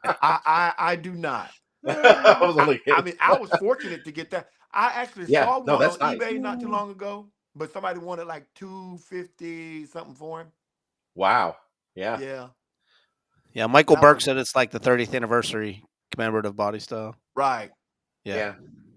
I do not. I was only I kidding. mean, I was fortunate to get that. I actually Yeah, saw no, one that's on nice. eBay not too long ago, but somebody wanted like 250 something for him. Wow. Yeah. Yeah, Yeah, Michael that Burke was said it's like the 30th anniversary commemorative body style. right, Yeah. Yeah.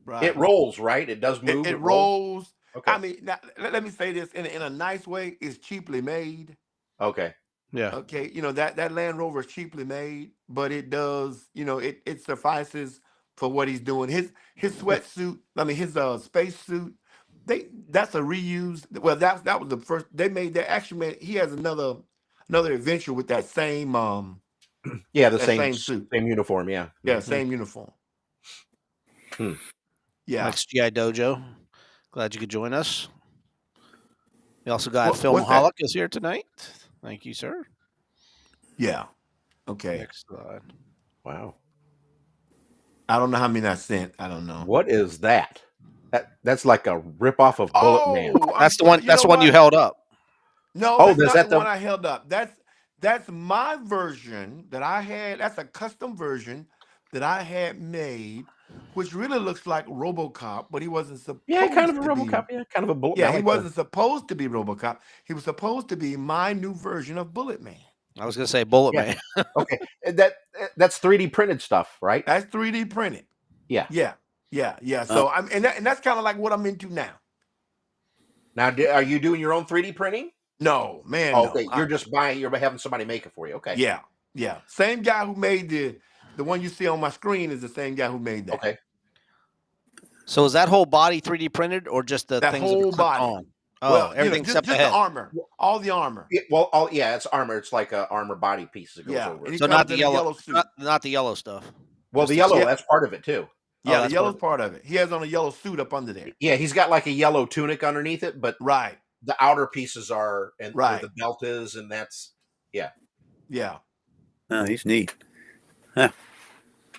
right. It rolls, right? It does move. It It rolls. rolls. Okay. I mean, now, let me say this in a nice way. It's cheaply made. Okay. Yeah. Okay, that Land Rover is cheaply made, but it does. It suffices for what he's doing. His sweatsuit. I mean, his space suit. That's a reused. Well, that was the first they made. That actually made. He has another adventure with that same Yeah, the that same same suit. same uniform. Yeah. Yeah, Mhm. same uniform. Hmm. Yeah. Mike's GI Dojo. Glad you could join us. We also got What's that? Filmaholic is here tonight. Thank you, sir. Yeah. Okay. Next slide. Wow. I don't know how many I sent. I don't know. What is that? That's like a ripoff of Bullet Man. Oh, That's the one. you That's know the one you what? held up. No, Oh, that's is not that the one the? I held up. That's my version that I had. That's a custom version that I had made, which really looks like RoboCop, but he wasn't Yeah, kind of supposed a to be. RoboCop. Yeah, kind of a Bullet Yeah, Man. he Like the. wasn't supposed to be RoboCop. He was supposed to be my new version of Bullet Man. I was gonna say Bullet Yeah. Man. Okay. That's 3D printed stuff, right? That's 3D printed. Yeah. Yeah. So and that's kind of like what I'm into now. Now, are you doing your own 3D printing? No, man, Oh, no. okay, you're just buying. You're having somebody make it for you. Okay. Yeah. Same guy who made the one you see on my screen is the same guy who made that. Okay. So is that whole body 3D printed or just the That things that are whole clipped body. on? Oh, Well, everything just except the the head. armor, all the armor. Yeah, well, yeah, it's armor. It's like a armor body piece that goes Yeah, over and it. he So comes not the in a yellow, yellow suit. not the yellow stuff. Well, Just the the yellow, Yeah. that's part of it too. Oh, Yeah, the that's yellow's part part of it. He has on a yellow suit up under there. Yeah, he's got like a yellow tunic underneath it, but Right. the outer pieces are and where Right. the belt is, and that's Yeah. Oh, he's neat.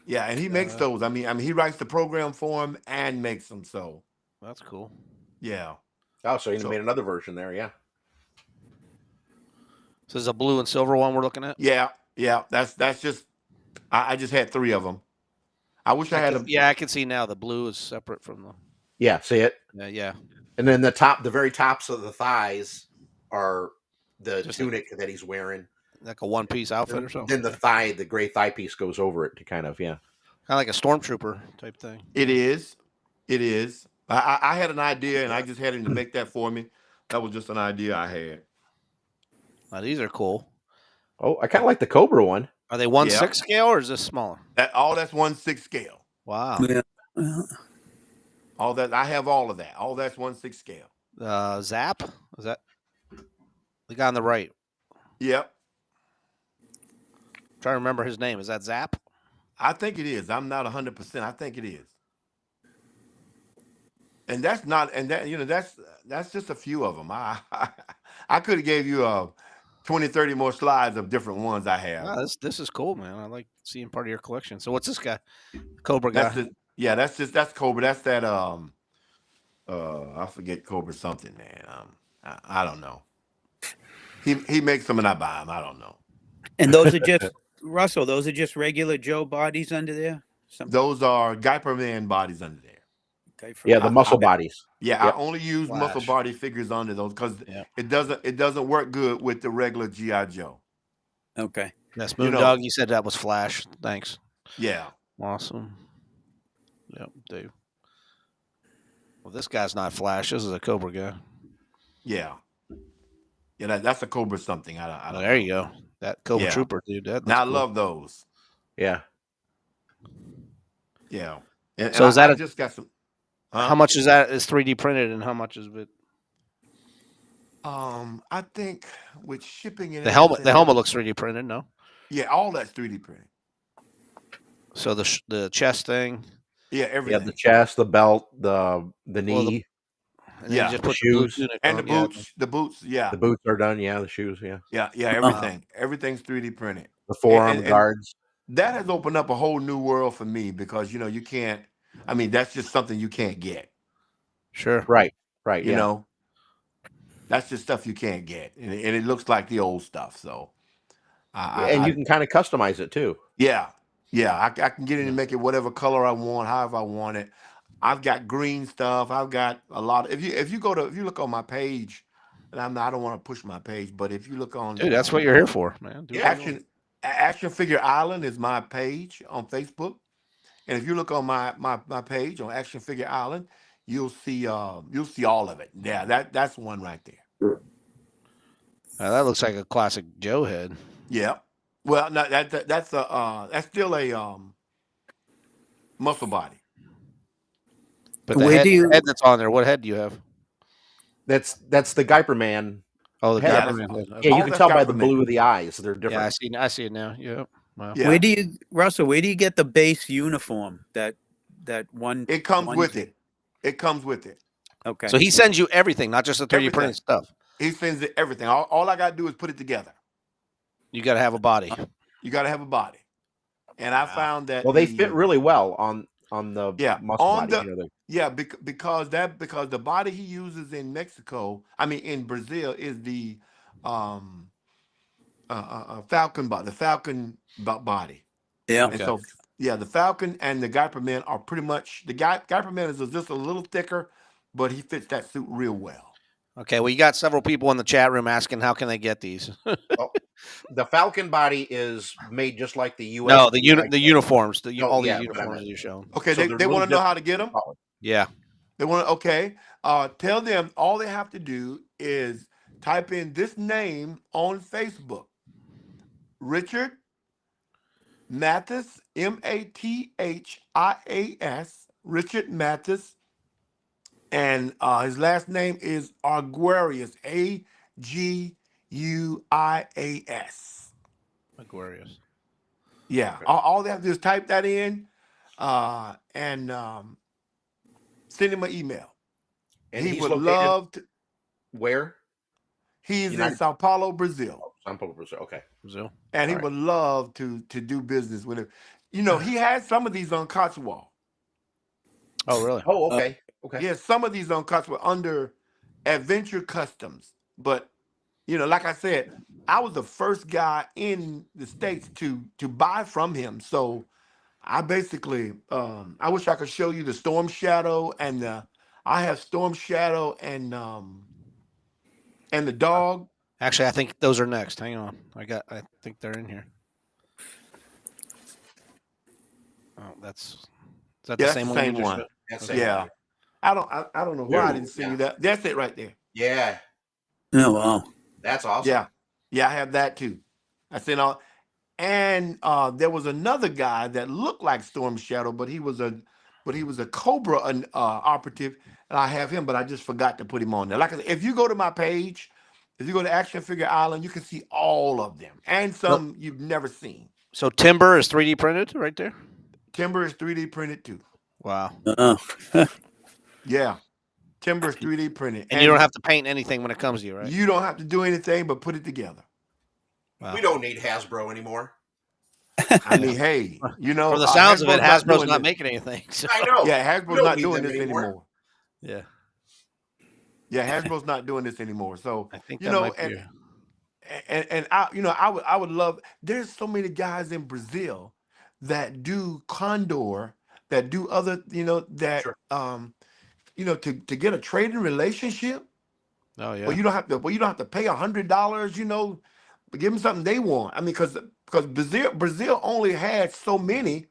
Yeah, and he makes those. I mean, he writes the program for him and makes them. So That's cool. yeah. oh, so he So- made another version there. Yeah. So there's a blue and silver one we're looking at. Yeah. That's just. I just had 3 of them. I wish I had them. Yeah, I can see now the blue is separate from the. Yeah, see it, Yeah. and then the very tops of the thighs are the Just tunic that he's wearing. Like a one-piece outfit or something. Then the gray thigh piece goes over it to kind of Kind of like a stormtrooper type thing. It is. I had an idea, and I just had him to make that for me. That was just an idea I had. Now, these are cool. Oh, I kind of like the Cobra one. Are they 1/6 scale or is this smaller? That's 1/6 scale. Wow. Yeah. All that I have all of that. All that's 1/6 scale. Zap? Is that the guy on the right? Yep. Trying to remember his name. Is that Zap? I think it is. I'm not 100%. I think it is. And that's not. And that's just a few of them. I could have gave you 20, 30 more slides of different ones I have. Wow, this is cool, man. I like seeing part of your collection. So what's this guy? Cobra guy. That's Cobra. That's that I forget Cobra something, man. I don't know. He makes them and I buy them. I don't know. And those are just Russell. Those are just regular Joe bodies under there. Those are Guyper Man bodies under there. Okay, Yeah, the muscle bodies. Yeah, Yep. I only use muscle Flash. body figures under those because Yeah. it doesn't work good with the regular GI Joe. Okay. That's Moondog. You said that was Flash. Thanks. Yeah. Awesome. Yep, Dave. Well, this guy's not Flash. This is a Cobra guy. Yeah. Yeah, that's a Cobra something. I Oh, don't there know. you go. That Cobra Yeah. Trooper, dude. That Now I looks cool. love those. Yeah. Yeah. And So is I that just got some. how much is that is 3D printed and how much is it? I think with shipping and The helmet everything, looks 3D printed, no? yeah, all that's 3D printed. So the chest thing, Yeah, Yeah, the everything. chest, the belt, the well, knee, and then you Yeah, just the put the blue shoes, tunic and on. Yeah. the boots, yeah, the boots are done. Yeah, the shoes. Yeah, yeah, Wow. everything's 3D printed, the and forearm guards. that has opened up a whole new world for me because you can't. I mean, that's just something you can't get. Sure. Right. Right. You Yeah. know, that's just stuff you can't get, and it looks like the old stuff. So And you I can kind of customize it too. yeah, I can get in Yeah. and make it whatever color I want, however I want it. I've got green stuff. I've got a lot. If you look on my page, and I don't want to push my page, but if you look on Dude, that's what you're here for, man. Do Yeah. whatever you want. Action Figure Island is my page on Facebook, and if you look on my page on Action Figure Island, you'll see all of it. Yeah, that's one right there. That looks like a classic Joe head. Yeah. Well, no, that's still a muscle body. But Where do the you? head that's on there, what head do you have? That's the Guyper Man Oh, the head. Yeah, Guyper that's Man head. Yeah, Okay. you all can that's tell by got the for me. blue of the eyes. They're Yeah, different. I see it now. Yeah. Wow. Yeah. Where do you, Russell? Where do you get the base uniform? That one. It comes one with it. It comes with it. Okay. So he sends you everything, not just the 3D Everything. printed stuff. He sends it everything. All I got to do is put it together. You got to have a body. You got to have a body. And I Wow. found that Well, they fit really well on the yeah muscle on body. the yeah because the body he uses in Mexico, I mean in Brazil, is the falcon body, the falcon body. Yeah. And Okay. so yeah, the falcon and the Guyper Man are pretty much Guyper Man is just a little thicker, but he fits that suit real well. Okay. Well, you got several people in the chat room asking how can they get these. Oh, the Falcon body is made just like the U.S. No, the uniforms, all these yeah, uniforms you show. Okay, So they want to know how to get them. Yeah. They want to, okay. Tell them all they have to do is type in this name on Facebook. Richard Mathis, Mathias, Richard Mathis. And his last name is Aguarius, Aguias. Aquarius. Yeah, all they have to do is type that in and send him an email. And He he's would located love to. where? He's in United- Sao Paulo, Brazil. Sao Paulo, Brazil. Okay. Brazil. And he All right. would love to do business with him. He has some of these on Cotswold. Oh, really? Oh, okay. Okay. He has some of these on Cotswold under Adventure Customs. But like I said, I was the first guy in the States to buy from him. So I basically I wish I could show you the Storm Shadow and I have Storm Shadow and the dog. Actually, I think those are next. Hang on. I think they're in here. Oh, is that the Yeah, same that's one the you same just one. showed? That's Okay. Yeah. I don't know why I didn't Ooh, see yeah. you that. That's it right there. Yeah, Oh wow. that's awesome. Yeah. Yeah, I have that too. I sent all and there was another guy that looked like Storm Shadow, but he was a Cobra operative, and I have him, but I just forgot to put him on there. Like I said, if you go to my page, if you go to Action Figure Island, you can see all of them and some you've never seen. So Timber is 3D printed right there? Timber is 3D printed too. Wow. Yeah. Timber is 3D printed. And you don't have to paint anything when it comes to you, right? You don't have to do anything but put it together. Wow. We don't need Hasbro anymore. I mean, hey, From the sounds of it, Hasbro's not making anything. So. I know. Yeah, We Hasbro's don't not need doing them this anymore. Yeah. Yeah, Hasbro's not doing this anymore. So I think that might be. and I would love. There's so many guys in Brazil that do Condor, that do other, that Sure. to get a trading relationship. Oh yeah. Well, you don't have to pay $100. But give them something they want. I mean, because Brazil only had so many,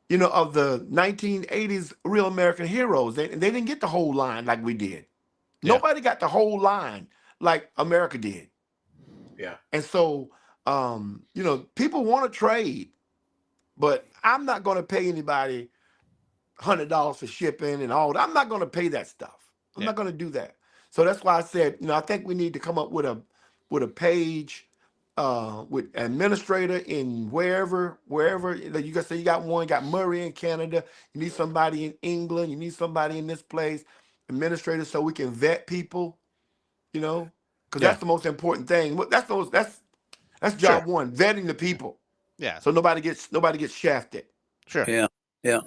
of the 1980s real American heroes. They didn't get the whole line like we did. Yeah. Nobody got the whole line like America did. Yeah. And so, people want to trade. But I'm not going to pay anybody $100 for shipping and all that. I'm not going to pay that stuff. I'm not going to do that. So that's why I said, I think we need to come up with a page with administrator in wherever like you got. Say you got one, you got Murray in Canada. You need somebody in England. You need somebody in this place, administrator, so we can vet people. Because that's the most important thing. That's job one, vetting the people. Yeah. So nobody gets shafted. Sure. Yeah. Yeah.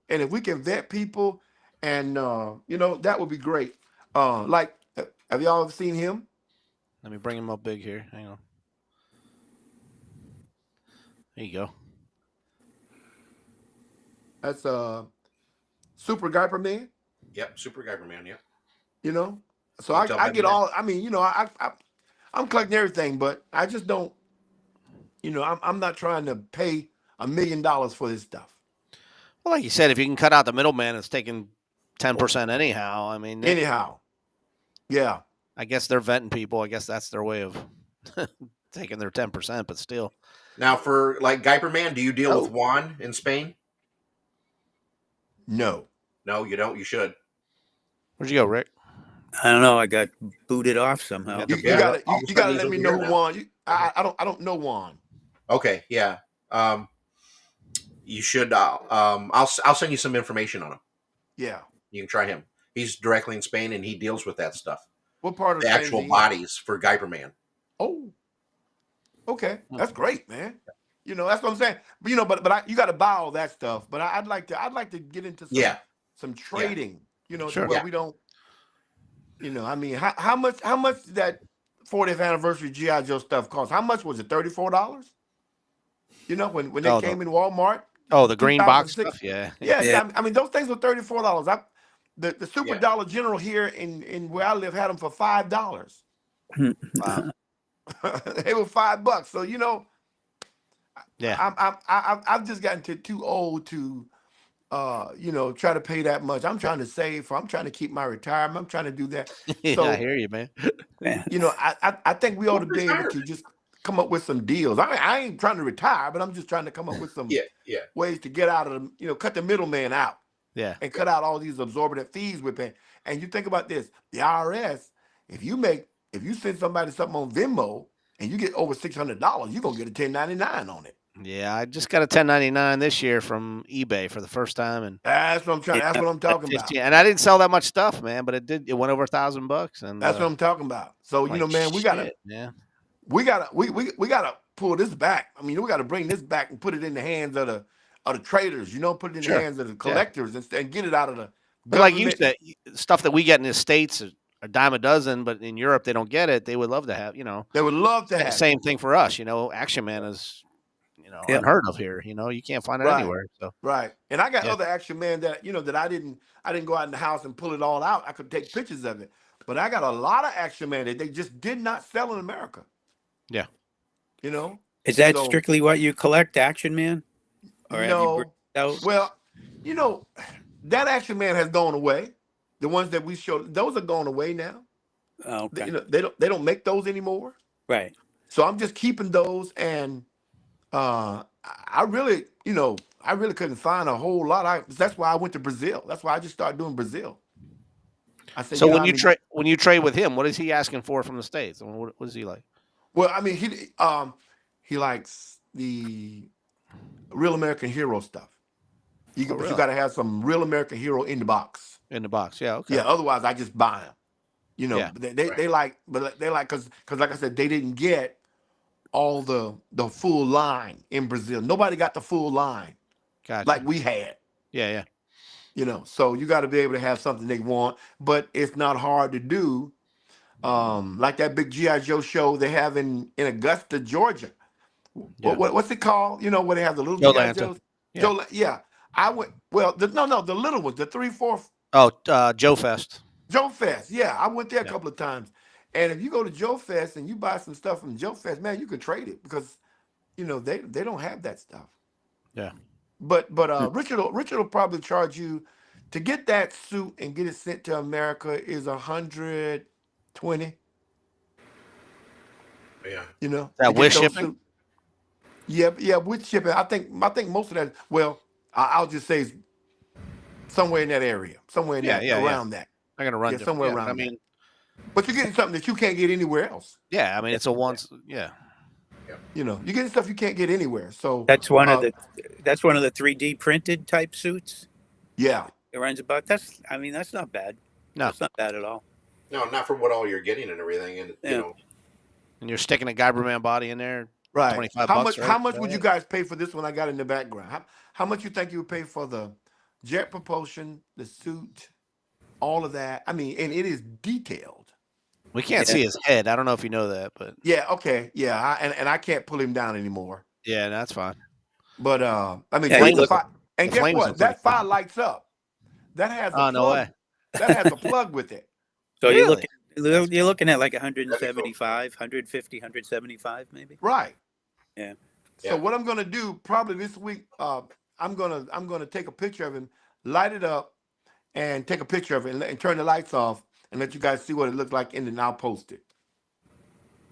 And if we can vet people, and that would be great. Like, have y'all ever seen him? Let me bring him up big here. Hang on. There you go. That's Super Guyper Man. Yep, Super Guyper Man. Yep. So I get all. I mean, I'm collecting everything, but I just don't. I'm not trying to pay $1 million for this stuff. Well, like you said, if you can cut out the middleman, it's taking 10% anyhow. I mean, yeah. I guess they're vetting people. I guess that's their way of taking their 10%, but still. Now, for like Guyper Man, do you deal with Juan in Spain? No. No, you don't. You should. Where'd you go, Rick? I don't know. I got booted off somehow. You gotta let me know who Juan. I don't know Juan. Okay, yeah. You should. I'll send you some information on him. Yeah. You can try him. He's directly in Spain, and he deals with that stuff. What part of the Spain actual bodies for Guyper Man? Oh, okay, that's great, man. That's what I'm saying. But you got to buy all that stuff. But I'd like to get into some trading. Sure. Where we don't. I mean, how much that 40th anniversary GI Joe stuff cost? How much was it? $34. When they came in Walmart. Oh, the green box stuff. Yeah. I mean, those things were $34. The Super Dollar General here in where I live had them for $5. Wow. They were $5. So yeah, I've just gotten too old to try to pay that much. I'm trying to save. I'm trying to keep my retirement. I'm trying to do that. So, I hear you, man. I think we ought to be able to just come up with some deals. I ain't trying to retire, but I'm just trying to come up with some ways to get out of cut the middleman out. Yeah. And cut out all these exorbitant fees we're paying. And you think about this, the IRS, if you send somebody something on Venmo and you get over $600, you're gonna get a 1099 on it. Yeah, I just got a 1099 this year from eBay for the first time, and that's what I'm talking about. And I didn't sell that much stuff, man, but it went over $1,000, and that's what I'm talking about. So man, we gotta pull this back. I mean, we gotta bring this back and put it in the hands of the traders, put it in the hands of the collectors and get it out of the government. But like you said, stuff that we get in the States a dime a dozen, but in Europe they don't get it. They would love to have, They would love to have the same thing for us. Action Man is, unheard of here. You can't find it anywhere. So right. And I got other Action Man that that I didn't go out in the house and pull it all out. I could take pictures of it, but I got a lot of Action Man that they just did not sell in America. Yeah. Is that strictly what you collect, Action Man? Or no. Well, that Action Man has gone away. The ones that we showed, those are going away now. Oh, okay. They don't make those anymore. Right. So I'm just keeping those, and I really couldn't find a whole lot. That's why I went to Brazil. That's why I just started doing Brazil. I said, so when you trade with him, what is he asking for from the States? I mean, what is he like? Well, I mean, he likes the Real American Hero stuff. You got to have some Real American Hero in the box. In the box, yeah, okay. Yeah, otherwise I just buy them. They like because like I said, they didn't get all the full line in Brazil. Nobody got the full line like we had. Yeah. So you got to be able to have something they want, but it's not hard to do. Like that big GI Joe show they have in Augusta, Georgia. Yeah. What's it called? Where they have the little GI Joes. Yeah. I went. Well, the little ones, the 3/4. Oh, Joe Fest. Joe Fest. Yeah, I went there a couple of times. And if you go to Joe Fest and you buy some stuff from Joe Fest, man, you can trade it because, they don't have that stuff. Yeah. But Richard will probably charge you to get that suit and get it sent to America is $120. Yeah. That with shipping. Yeah, with shipping, I think most of that. Well, I'll just say it's somewhere in that area, somewhere in that Yeah. around that. I'm gonna run Yeah, different. somewhere Yeah, but I around that. mean, But you're getting something that you can't get anywhere else. yeah, I mean, it's a once. Yeah, You know, you're getting stuff you can't get anywhere. So, That's one of the 3D printed type suits. yeah, It runs about that's not bad. no, That's not bad at all. No, not for what all you're getting and everything, and Yeah. and you're sticking a Guyberman body in there. right. 25 How bucks, much? right? How much would you guys pay for this one? I got in the background. How much you think you would pay for the jet propulsion, the suit, all of that? I mean, and it is detailed. We can't Yeah. see his head. I don't know if you know that, but Yeah. Okay. Yeah. And I can't pull him down anymore. yeah, that's fine. But I mean, Yeah, just you the look- fire. And the guess flames what? look pretty That fire lights up. That has a Oh, plug. no way. That has a plug with it. So Really? you're looking at like 175, 150, 175 maybe. Right. Yeah. So Yeah. what I'm gonna do probably this week, I'm gonna take a picture of him, light it up, and take a picture of it and turn the lights off and let you guys see what it looks like, and then I'll post it.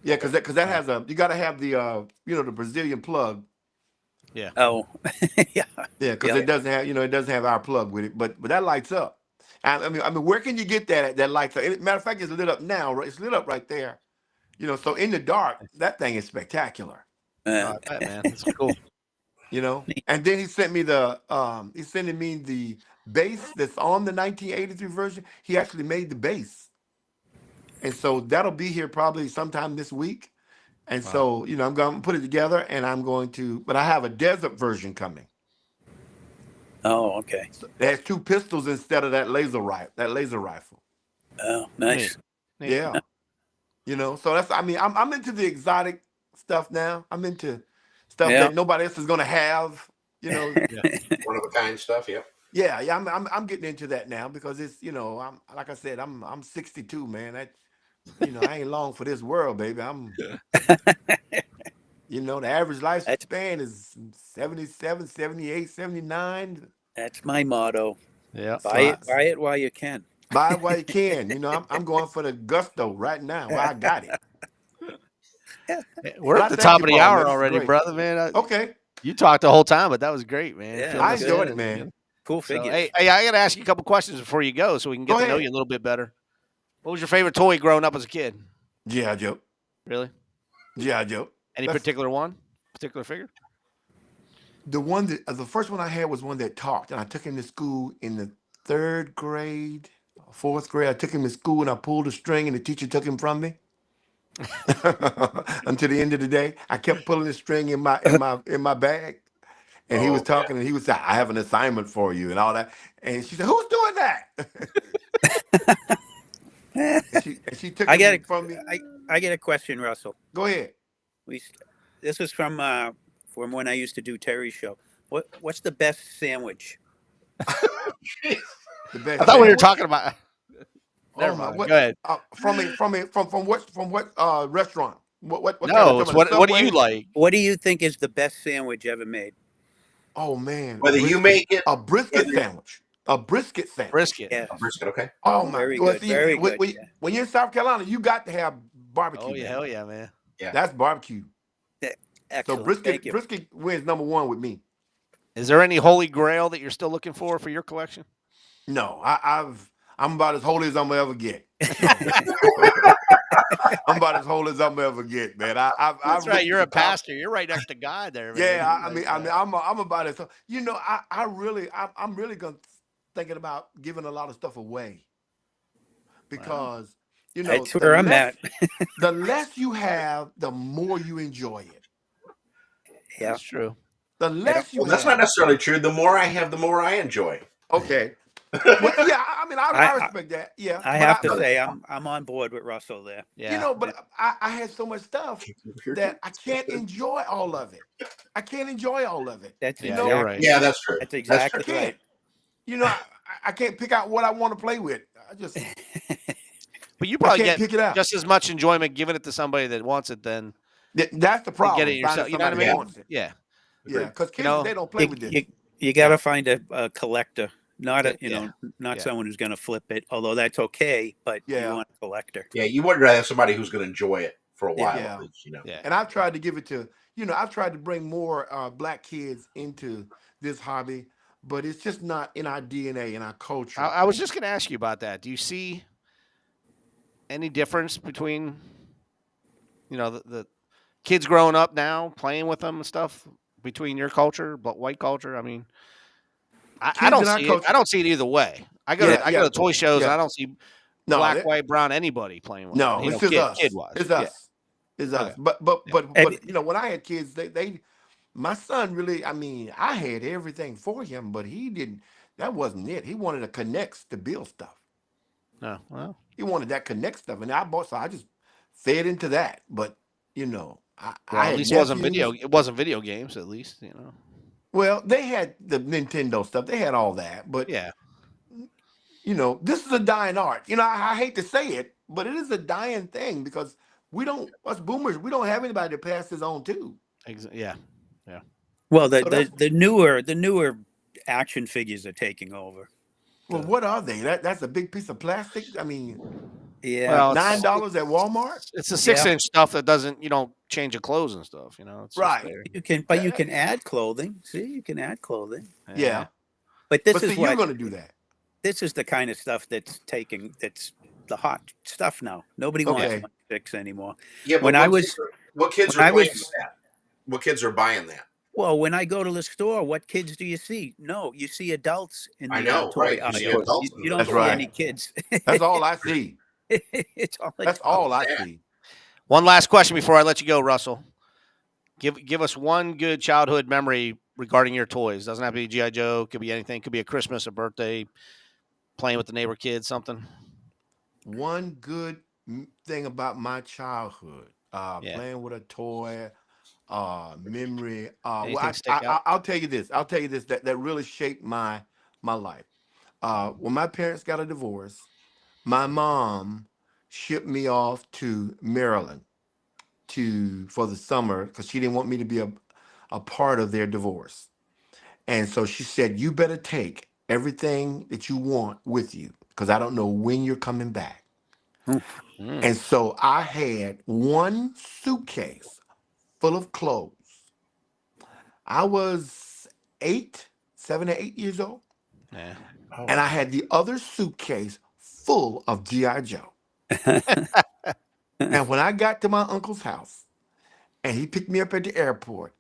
Yeah, because that has you got to have the the Brazilian plug. Oh, yeah. Yeah, because Yeah. it doesn't have it doesn't have our plug with it, but that lights up. And I mean, where can you get that lights up? Matter of fact, it's lit up now. Right? It's lit up right there. So in the dark, that thing is spectacular. Uh, I bet, man. That's cool. And then he sent me he's sending me the bass that's on the 1983 version. He actually made the bass, and so that'll be here probably sometime this week. And Wow. so I'm going to put it together, and I'm going to. But I have a desert version coming. oh, okay. So it has two pistols instead of that laser rifle. Oh, nice. Neat. Yeah, So that's. I mean, I'm into the exotic stuff now. I'm into stuff Yeah. that nobody else is going to have. one of a kind stuff. Yep. Yeah, I'm getting into that now because it's I'm like I said I'm 62, man. I ain't long for this world, baby. I'm the average lifespan is 77, 78, 79. That's my motto. Yeah. Buy it while you can. Buy it while you can. I'm going for the gusto right now. Well, I got it. We're But at I the thank top you, of the Paul, hour man. This is already, great. brother, man. Okay, You talked the whole time, but that was great, man. Yeah, Feeling I that's good. enjoyed it, And, man. Cool So, figures. hey, I got to ask you a couple questions before you go, so we can get Go to know ahead. you a little bit better. What was your favorite toy growing up as a kid? G.I. Joe. Really? G.I. Joe. Any That's- particular one? Particular figure? The one that the first one I had was one that talked, and I took him to school in the 3rd grade, 4th grade. I took him to school and I pulled a string, and the teacher took him from me. Until the end of the day, I kept pulling the string in my bag, and he was Okay. talking, and he was saying, "I have an assignment for you," and all that. And she said, "Who's doing that?" and she took I get him from me. I get a question, Russell. Go ahead. This is from when I used to do Terry's show. What's the best sandwich? The best I thought we were sandwich? talking about. Oh Never my! mind. What? Go ahead. From what restaurant? What? No, it's kind of what do you Subway? like? What do you think is the best sandwich ever made? Oh man! Whether you make it a brisket whether- sandwich. A brisket sandwich. Brisket. Yeah. a brisket, okay. Oh my! Very well, good, see, very when, good, when- yeah. when you're in South Carolina, you got to have barbecue. Oh, yeah. man. Hell yeah, man. That's barbecue. Excellent. So brisket, Thank you. brisket wins number one with me. Is there any holy grail that you're still looking for your collection? No, I'm about as holy as I'm gonna ever get. I'm about as holy as I'm gonna ever get, man. That's right. You're a pastor. You're right next to God there, man. Yeah, Like, I'm about it. So I'm really gonna thinking about giving a lot of stuff away because That's where I'm at. The less you have, the more you enjoy it. Yeah. that's true. The less you Well, that's have. not necessarily true. The more I have, the more I enjoy. Okay. Well, yeah, I mean, I respect that. Yeah, I but have to say I'm on board with Russell there. Yeah. but I had so much stuff that I can't enjoy all of it. I can't enjoy all of it. That's Yeah, exactly you're right. Yeah, that's true. That's I exactly can't. right. I can't pick out what I want to play with. I just But you probably can't get pick it out. just as much enjoyment giving it to somebody that wants it than That's the problem. get it yourself. finding You know what I somebody mean? that wants it. Yeah. Yeah, because kids know, they don't play with this. You got to find a collector, not a Yeah. not Yeah. someone who's going to flip it. Although that's okay, but Yeah. you want a collector. Yeah, you would rather have somebody who's going to enjoy it for a while Yeah. at least, you know. Yeah. And I've tried to give it to, I've tried to bring more black kids into this hobby, but it's just not in our DNA, in our culture. I was just going to ask you about that. Do you see any difference between, the kids growing up now, playing with them and stuff, between your culture, but white culture? I mean, I Kids don't in our see it. I culture. don't see it either way. I go Yeah, to yeah, toy shows and yeah. I don't see No, black, white, brown, anybody playing with them. no, it's just Kid us. wise. It's Yeah. us. It's Okay. us. But Yeah. but And but when I had kids, my son really, I mean, I had everything for him, but he didn't. That wasn't it. He wanted to connect to build stuff. No. Well. He wanted that connect stuff, and so I just fed into that. But I Well, at had least it wasn't nephews. video games. At least. Well, they had the Nintendo stuff. They had all that, but Yeah. this is a dying art. I hate to say it, but it is a dying thing because us boomers, we don't have anybody to pass this on to. Yeah. Well, So that's the newer action figures are taking over. well, what are they? That's a big piece of plastic. I mean, Yeah. Well, $9 at Walmart, it's a Yeah. 6-inch stuff that you don't change the clothes and stuff. It's just right? there. But you That- can add clothing. See, you can add clothing. Yeah, But this but is see, you're what going to do that. this is the kind of stuff that's the hot stuff now. Nobody wants Okay. 26 anymore. Yeah, but When I was what kids when are I playing was- with that? What kids are buying that? Well, when I go to the store, what kids do you see? No, you see adults in the I know, toy right. You aisle. see adults in You don't That's see right. any kids. That's all I see. It's all That's all I see. One last question before I let you go, Russell. Give us one good childhood memory regarding your toys. Doesn't have to be GI Joe. Could be anything. Could be a Christmas, a birthday, playing with the neighbor kids, something. One good thing about my childhood, Yeah. playing with a toy, memory. Anything stick out? I'll tell you this. I'll tell you this that really shaped my life. When my parents got a divorce, my mom shipped me off to Maryland for the summer because she didn't want me to be a part of their divorce. And so she said, "You better take everything that you want with you because I don't know when you're coming back." Mm. And so I had one suitcase full of clothes. I was 7 or 8 years old. Yeah. And I had the other suitcase full of G.I. Joe. And when I got to my uncle's house and he picked me up at the airport,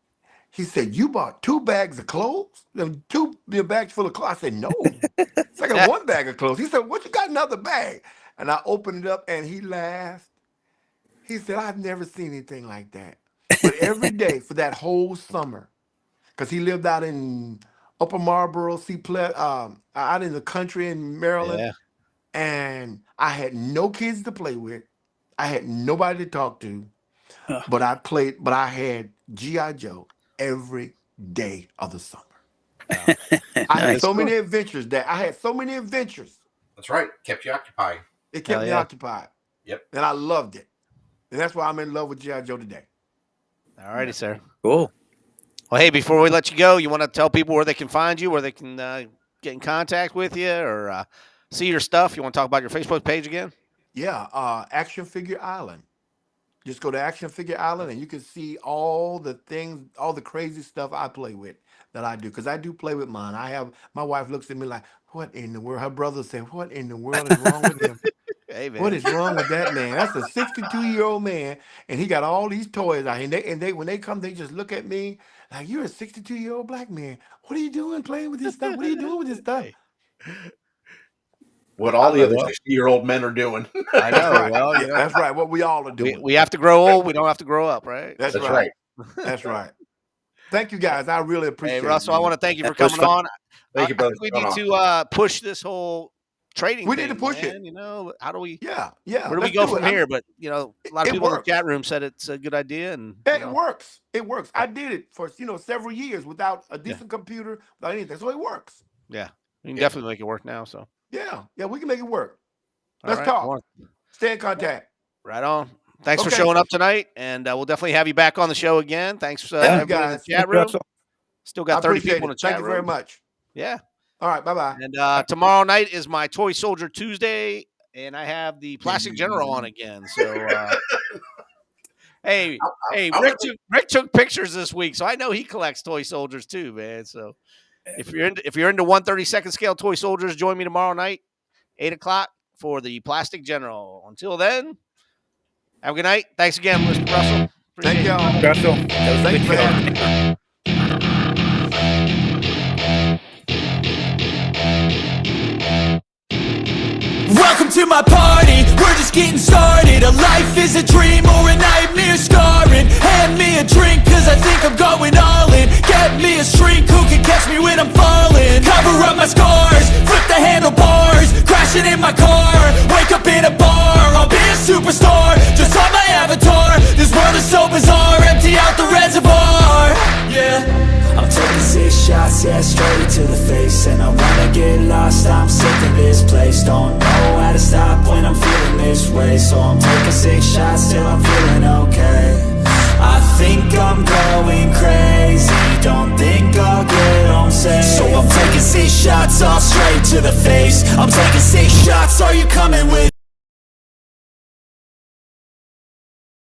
he said, "You bought 2 bags of clothes? Two bags full of clothes?" I said, "No. It's like one bag of clothes." He said, "What, you got another bag?" And I opened it up and he laughed. He said, "I've never seen anything like that." But every day for that whole summer, because he lived out in Upper Marlboro, out in the country in Maryland, Yeah. and I had no kids to play with. I had nobody to talk to, Huh. but I had G.I. Joe every day of the summer. I had Nice. so many adventures That's right. Kept you occupied. It Hell kept me yeah. occupied. Yep. And I loved it. And that's why I'm in love with G.I. Joe today. All righty, sir. Cool. Well, hey, before we let you go, you want to tell people where they can find you, where they can get in contact with you, or see your stuff? You want to talk about your Facebook page again? Yeah, Action Figure Island. Just go to Action Figure Island and you can see all the things, all the crazy stuff I play with that I do. Because I do play with mine. My wife looks at me like, "What in the world?" Her brother said, "What in the world is wrong with him? Hey, man. What is wrong with that man? That's a 62-year-old man, and he got all these toys out. And they when they come, they just look at me like, "You're a 62-year-old black man. What are you doing playing with this stuff? What are you doing with this stuff?" Hey. What all the other Well, 60-year-old men are doing. I That's know. right. Well, Yeah, that's right. What we all are we, doing. we have to grow old. We don't have to grow up, right? That's That's right. right. That's right. Thank you guys. I really appreciate Hey, it. Russell, I man. want to thank you for That was coming fun. on. Thank you, I brother. think we for need coming on. to push this whole trading We thing, need to push man. it. How do we? Yeah. Where do we Let's go do from it. here? But a lot of It people in the works. chat room said it's a good idea, and It works. It works. I did it for several years without a decent computer, without anything. So it works. yeah, we can Yeah. definitely make it work now. So, Yeah, we can make it work. all Let's right, talk. well, Stay in contact. right on. Thanks for Okay. showing up tonight, and we'll definitely have you back on the show again. Thanks, Thank you, everybody in the guys. chat Thanks, room. Russell. Still I got 30 appreciate people in the it. chat Thank you room. very much. Yeah, All right. Bye-bye. and tomorrow night is my Toy Soldier Tuesday, and I have the Plastic General on again. So Hey, hey, I'll let you. Rick took pictures this week, so I know he collects toy soldiers too, man. So if you're into 132nd scale toy soldiers, join me tomorrow night, 8:00 for the Plastic General. Until then, have a good night. Thanks again, Mr. Russell. Thank Appreciate it. y'all. Russell, that was a Thanks good for show. having me. Welcome to my party, we're just getting started. A life is a dream or a nightmare scarring. Hand me a drink cause I think I'm going all in. Get me a shrink who can catch me when I'm falling. Cover up my scars, flip the handlebars. Crashing in my car, wake up in a bar. I'll be a superstar, just on my avatar. This world is so bizarre, empty out the reservoir. Yeah, I'm taking 6 shots, yeah, straight to the face. And I wanna get lost, I'm sick of this place. Don't know how to stop when I'm feeling this way. So I'm taking 6 shots till I'm feeling okay. I think I'm going crazy, don't think I'll get home safe. So I'm taking 6 shots all straight to the face. I'm taking 6 shots, are you coming with